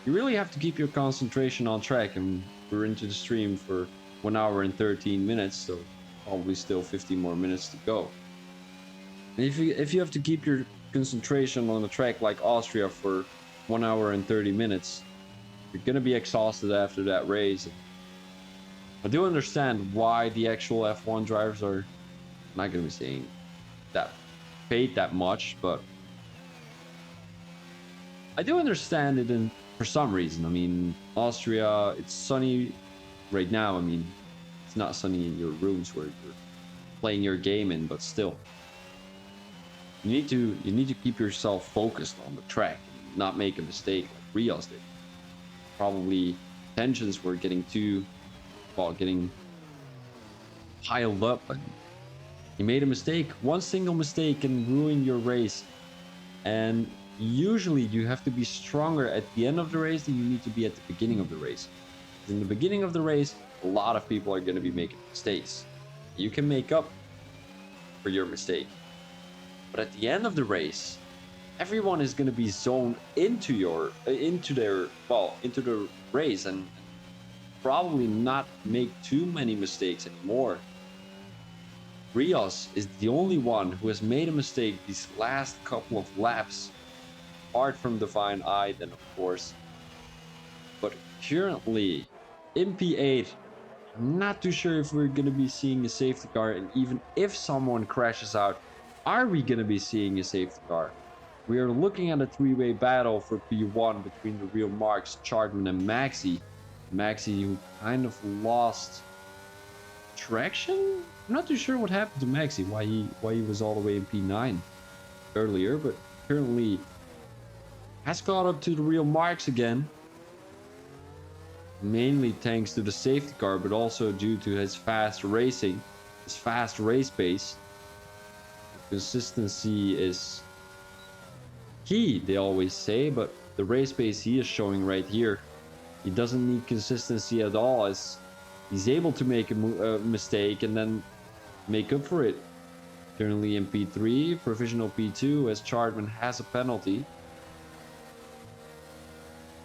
you really have to keep your concentration on track, and we're into the stream for 1 hour and 13 minutes, so probably still 50 more minutes to go. And if you have to keep your concentration on a track like Austria for 1 hour and 30 minutes, you're gonna be exhausted after that race. I do understand why the actual F1 drivers are not gonna be saying that paid that much, but I do understand it for some reason. I mean, Austria, it's sunny right now. I mean, it's not sunny in your rooms where you're playing your game in, but still, you need to keep yourself focused on the track and not make a mistake like Rios did. Probably tensions were getting piled up, and you made a mistake. One single mistake can ruin your race, and usually you have to be stronger at the end of the race than you need to be at the beginning of the race. In the beginning of the race, a lot of people are going to be making mistakes. You can make up for your mistake, but at the end of the race, everyone is going to be zoned into the race, and probably not make too many mistakes anymore. Rios is the only one who has made a mistake these last couple of laps, apart from Divine Eye then of course. But currently in P8, I'm not too sure if we're going to be seeing a safety car, and even if someone crashes out, are we going to be seeing a safety car? We are looking at a three-way battle for P1 between the real marks, Chartman and Maxi. Maxi, who kind of lost traction? I'm not too sure what happened to Maxi, why he was all the way in P9 earlier, but apparently has caught up to the real marks again. Mainly thanks to the safety car, but also due to his fast racing, his fast race pace. Consistency is key, they always say, but the race pace he is showing right here, he doesn't need consistency at all, as he's able to make a mistake and then make up for it. Currently in P3, provisional P2, as Chartman has a penalty.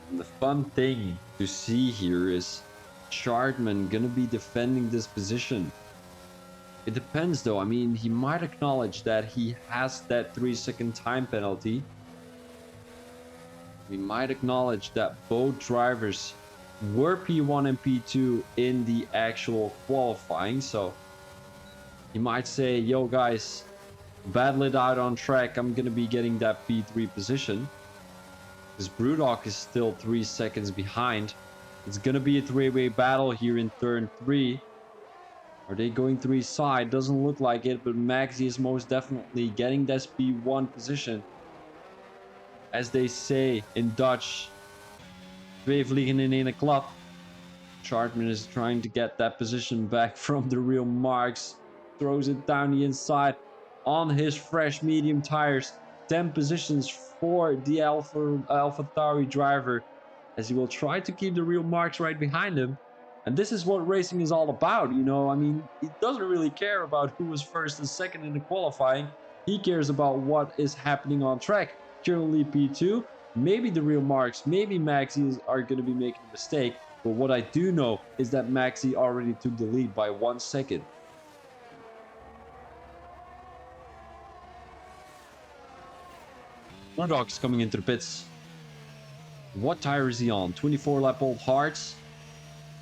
And the fun thing to see here is Chartman gonna be defending this position. It depends though. I mean, he might acknowledge that he has that 3-second time penalty. We might acknowledge that both drivers were P1 and P2 in the actual qualifying. So he might say, yo guys, battle it out on track. I'm gonna be getting that P3 position. Because Brewdog is still 3 seconds behind. It's gonna be a three-way battle here in turn 3. Are they going 3 side? Doesn't look like it, but Maxi is most definitely getting that P1 position. As they say in Dutch, twee vliegen in één klap. Chartman is trying to get that position back from the real marks. Throws it down the inside on his fresh medium tires. 10 positions for the AlphaTauri driver, as he will try to keep the real marks right behind him. And this is what racing is all about, you know. I mean, he doesn't really care about who was first and second in the qualifying. He cares about what is happening on track. Currently P2, maybe the real marks, maybe Maxi are going to be making a mistake. But what I do know is that Maxi already took the lead by 1 second. Brewdog's coming into the pits. What tire is he on? 24 lap old hards?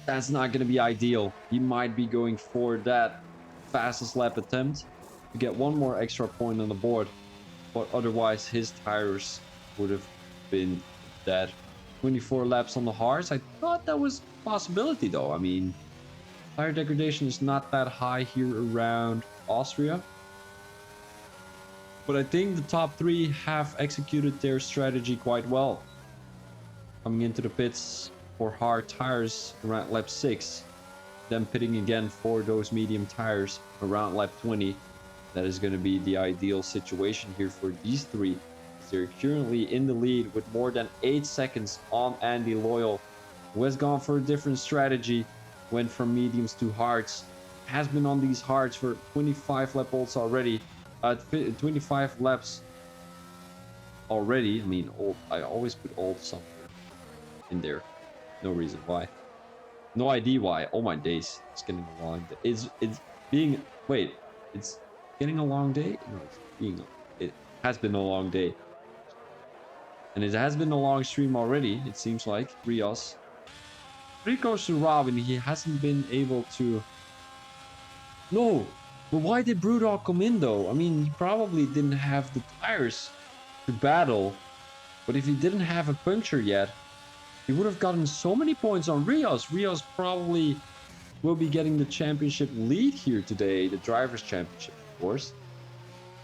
That's not going to be ideal. He might be going for that fastest lap attempt to get one more extra point on the board. But otherwise, his tires would have been dead. 24 laps on the hards. I thought that was a possibility though. I mean, tire degradation is not that high here around Austria. But I think the top 3 have executed their strategy quite well. Coming into the pits for hard tires around lap 6. Then pitting again for those medium tires around lap 20. That is going to be the ideal situation here for these 3. They're currently in the lead with more than 8 seconds on Andy Loyal, who has gone for a different strategy. Went from mediums to hards. Has been on these hards for 25 lap olds already. 25 laps already. I mean, old. I always put old somewhere in there. No reason why. No idea why. Oh my days. It's getting a long day. It's being. Wait. It's getting a long day? No, it's being. It has been a long day. And it has been a long stream already, it seems like. Rios. Goes to Robin. He hasn't been able to. No! But why did Brewdog come in though? I mean, he probably didn't have the tires to battle. But if he didn't have a puncture yet, he would have gotten so many points on Rios. Rios probably will be getting the championship lead here today. The Drivers' Championship, of course.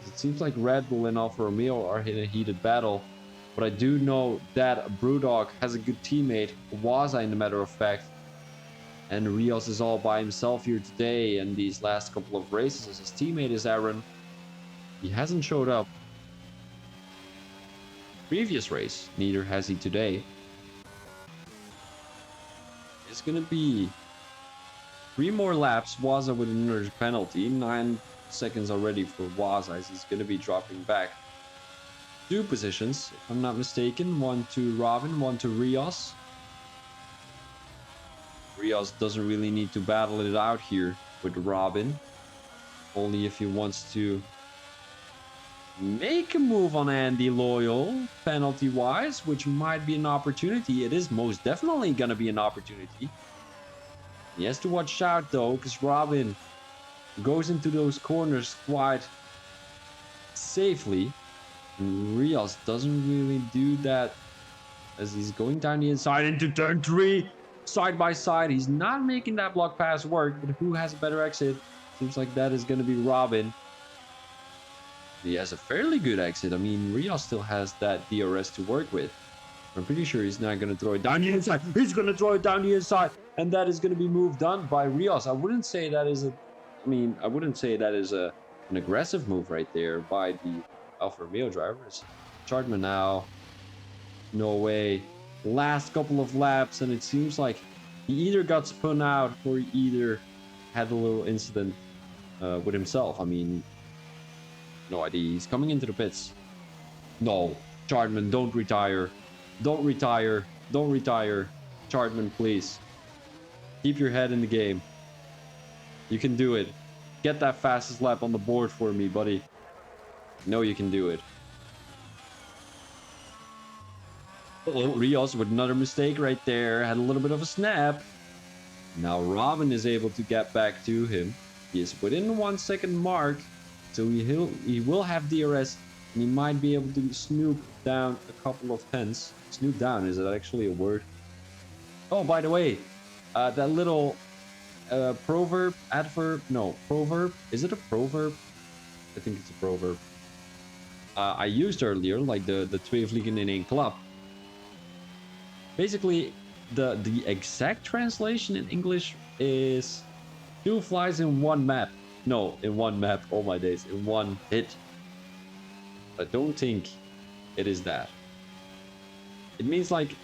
It seems like Red Bull and Alfa Romeo are in a heated battle. But I do know that Brewdog has a good teammate, Waza in the matter of fact. And Rios is all by himself here today and these last couple of races. His teammate is Aaron. He hasn't showed up previous race, neither has he today. It's gonna be 3 more laps. Waza with another penalty. 9 seconds already for Waza, as he's gonna be dropping back 2 positions, if I'm not mistaken. 1 to Robin, 1 to Rios. Rios doesn't really need to battle it out here with Robin. Only if he wants to make a move on Andy Loyal, penalty-wise, which might be an opportunity. It is most definitely going to be an opportunity. He has to watch out though, because Robin goes into those corners quite safely. And Rios doesn't really do that as he's going down the inside into turn 3. Side by side. He's not making that block pass work, but who has a better exit? Seems like that is going to be Robin. He has a fairly good exit. I mean, Rios still has that DRS to work with. I'm pretty sure he's not going to throw it down the inside. He's going to throw it down the inside, and that is going to be moved on by Rios. I wouldn't say that is an aggressive move right there by the Alfa Romeo drivers. Chartman now. No way. Last couple of laps, and it seems like he either got spun out or he either had a little incident with himself. I mean, no idea. He's coming into the pits. No, Chartman, don't retire. Don't retire. Don't retire. Chartman, please. Keep your head in the game. You can do it. Get that fastest lap on the board for me, buddy. No, you can do it. Oh, Rios with another mistake right there. Had a little bit of a snap. Now Robin is able to get back to him. He is within the 1 second mark. So he will have DRS. And he might be able to snoop down a couple of tenths. Snoop down, is that actually a word? Oh, by the way, that little proverb, adverb, no, proverb. Is it a proverb? I think it's a proverb. I used earlier, like the twee vliegen in één klap. Basically, the exact translation in English is 2 flies in 1 map. No, in 1 map, all my days, in 1 hit. I don't think it is that. It means like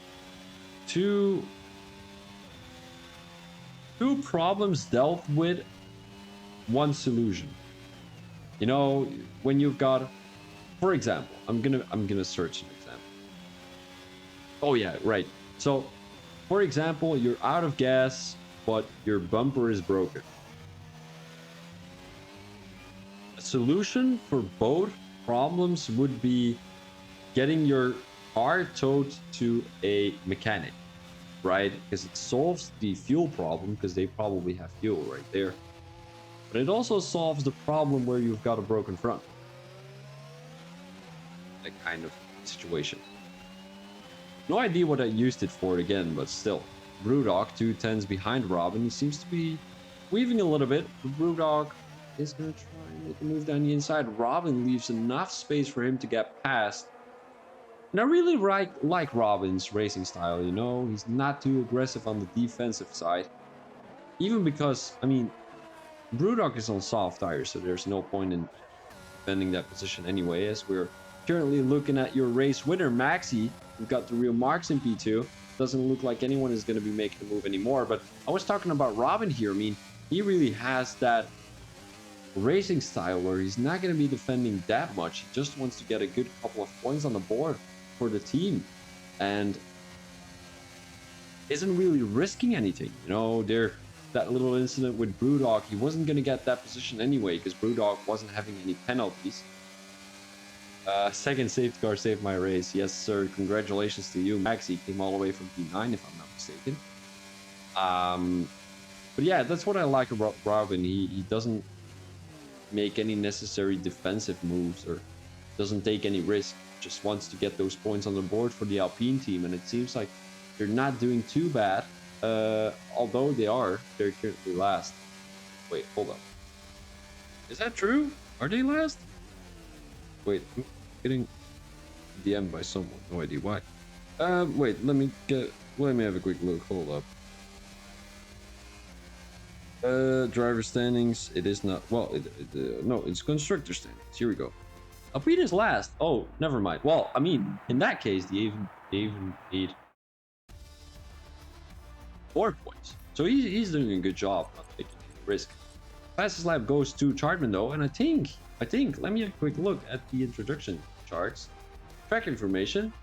two problems dealt with, 1 solution. You know, when you've got, for example, I'm gonna search an example. Oh yeah, right. So, for example, you're out of gas, but your bumper is broken. A solution for both problems would be getting your car towed to a mechanic, right? Because it solves the fuel problem, because they probably have fuel right there. But it also solves the problem where you've got a broken front. That kind of situation. No idea what I used it for again, but still. Brewdog, 2 tenths behind Robin. He seems to be weaving a little bit. Brewdog is going to try and make a move down the inside. Robin leaves enough space for him to get past. And I really like Robin's racing style, you know? He's not too aggressive on the defensive side. Even because, I mean, Brewdog is on soft tires, so there's no point in defending that position anyway, as we're currently looking at your race winner, Maxi. We've got the real marks in P2. Doesn't look like anyone is going to be making the move anymore, but I was talking about Robin here. I mean, he really has that racing style where he's not going to be defending that much. He just wants to get a good couple of points on the board for the team and isn't really risking anything. You know, that little incident with Brewdog, he wasn't going to get that position anyway because Brewdog wasn't having any penalties. Second safety car saved my race. Yes, sir. Congratulations to you. Maxi came all the way from P9, if I'm not mistaken. But yeah, that's what I like about Robin. He doesn't make any necessary defensive moves or doesn't take any risk. Just wants to get those points on the board for the Alpine team, and it seems like they're not doing too bad. Although they're currently last. Wait, hold on. Is that true? Are they last? Wait, I'm getting DM'd by someone. No idea why. Wait, let me have a quick look. Hold up. Driver standings. It is not. Well, no, it's constructor standings. Here we go. Alpine is last. Oh, never mind. Well, I mean, in that case, they even need 4 points. So he's doing a good job not taking any risk. Fastest lap goes to Chartman though, and I think, let me have a quick look at the introduction charts. Track information.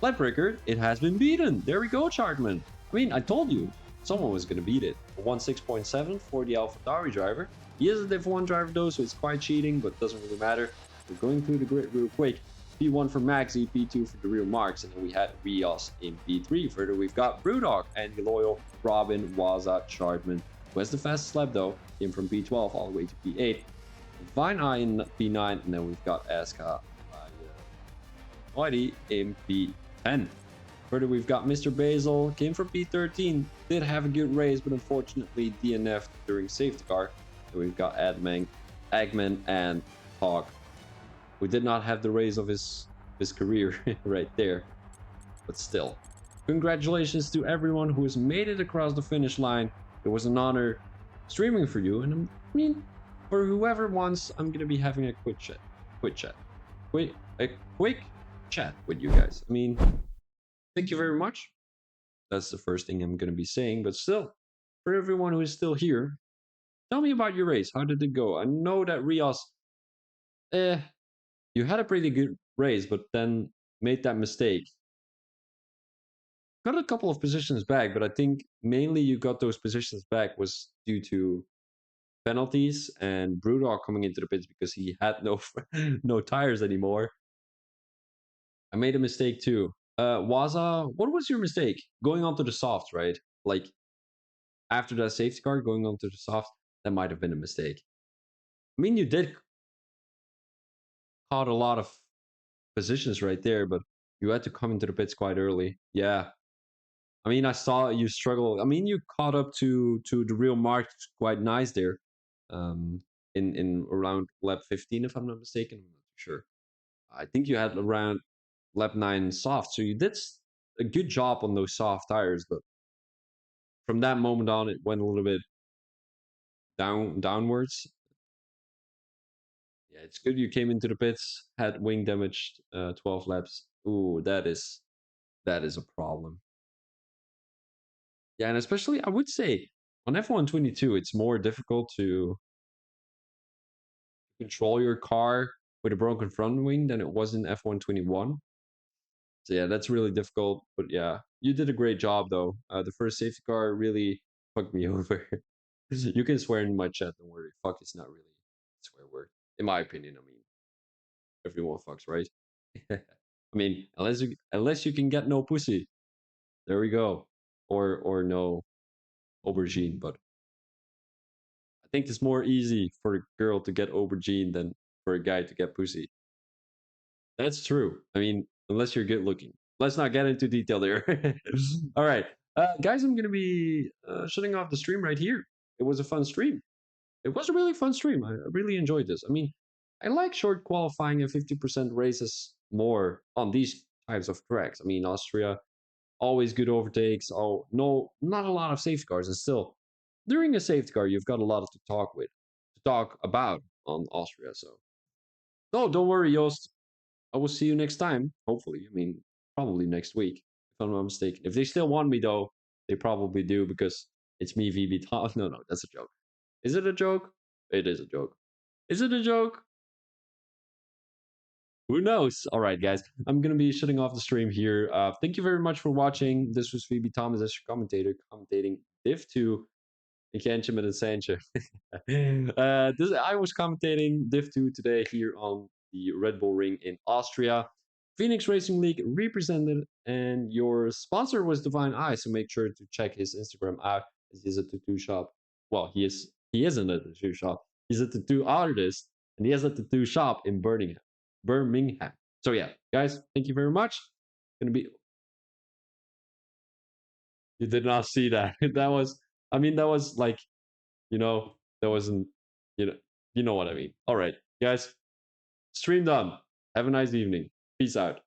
Lap record, it has been beaten. There we go, Chartman. I mean, I told you, someone was going to beat it. 1.6.7 for the AlphaTauri driver. He is a Div 1 driver though, so it's quite cheating, but doesn't really matter. We're going through the grid real quick. P1 for Maxi, P2 for the real marks, and then we had Rios in P3. Further, we've got Brewdog, Andy Loyal, Robin, Waza, Chartman, Who has the fastest lap though? Came from B12 all the way to B8. Vine Eye in B9, and then we've got Aska by Whitey in B10. Further, we've got Mr. Basil, came from P13, did have a good race, but unfortunately DNF'd during safety car. So we've got Eggman, and Hawk, who did not have the race of his career right there. But still, congratulations to everyone who has made it across the finish line. It was an honor streaming for you, and I mean, for whoever wants, I'm gonna be having a quick chat, a quick chat with you guys. I mean, thank you very much. That's the first thing I'm going to be saying. But still, for everyone who is still here, tell me about your race. How did it go? I know that Rios, you had a pretty good race, but then made that mistake. Got a couple of positions back, but I think mainly you got those positions back was due to penalties and Brewdog coming into the pits because he had no tires anymore. I made a mistake too. Waza, what was your mistake? Going onto the soft, right? Like after that safety car, going onto the soft, that might have been a mistake. I mean, you did caught a lot of positions right there, but you had to come into the pits quite early. Yeah. I mean, I saw you struggle. I mean, you caught up to the real mark quite nice there. In around lap 15, if I'm not mistaken. I'm not sure. I think you had around lap 9 soft, so you did a good job on those soft tires, but from that moment on, it went a little bit downwards. Yeah, it's good you came into the pits, had wing damaged 12 laps. Ooh, that is a problem. Yeah, and especially I would say on F122, it's more difficult to control your car with a broken front wing than it was in F121. So yeah, that's really difficult. But yeah, you did a great job though. The first safety car really fucked me over. You can swear in my chat, don't worry. Fuck is not really a swear word. In my opinion, I mean, everyone fucks, right? I mean, unless you can get no pussy. There we go. Or no aubergine, but I think it's more easy for a girl to get aubergine than for a guy to get pussy. That's true. I mean, unless you're good looking. Let's not get into detail there. All right. Guys, I'm going to be shutting off the stream right here. It was a fun stream. It was a really fun stream. I really enjoyed this. I mean, I like short qualifying and 50% races more on these types of tracks. I mean, Austria, always good overtakes. Oh, no, not a lot of safety cars. And still, during a safety car, you've got a lot to talk about on Austria. So, no, don't worry, Joost. I will see you next time. Hopefully, I mean, probably next week, if I'm not mistaken. If they still want me, though, they probably do because it's me, VB Tom. No, no, that's a joke. Is it a joke? It is a joke. Is it a joke? Who knows? All right, guys. I'm going to be shutting off the stream here. Thank you very much for watching. This was VB Thomas as your commentator, commentating Div 2. Ik kent je met een centje. I was commentating Div 2 today here on the Red Bull Ring in Austria. Phoenix Racing League represented, and your sponsor was Divine Eye, so make sure to check his Instagram out. He is a tattoo shop. Well, he isn't a tattoo shop. He's a tattoo artist, and he has a tattoo shop in Birmingham. So yeah, guys, thank you very much. Gonna be. You did not see that. That was. I mean, that was like, that wasn't. You know what I mean. All right, guys. Stream done. Have a nice evening. Peace out.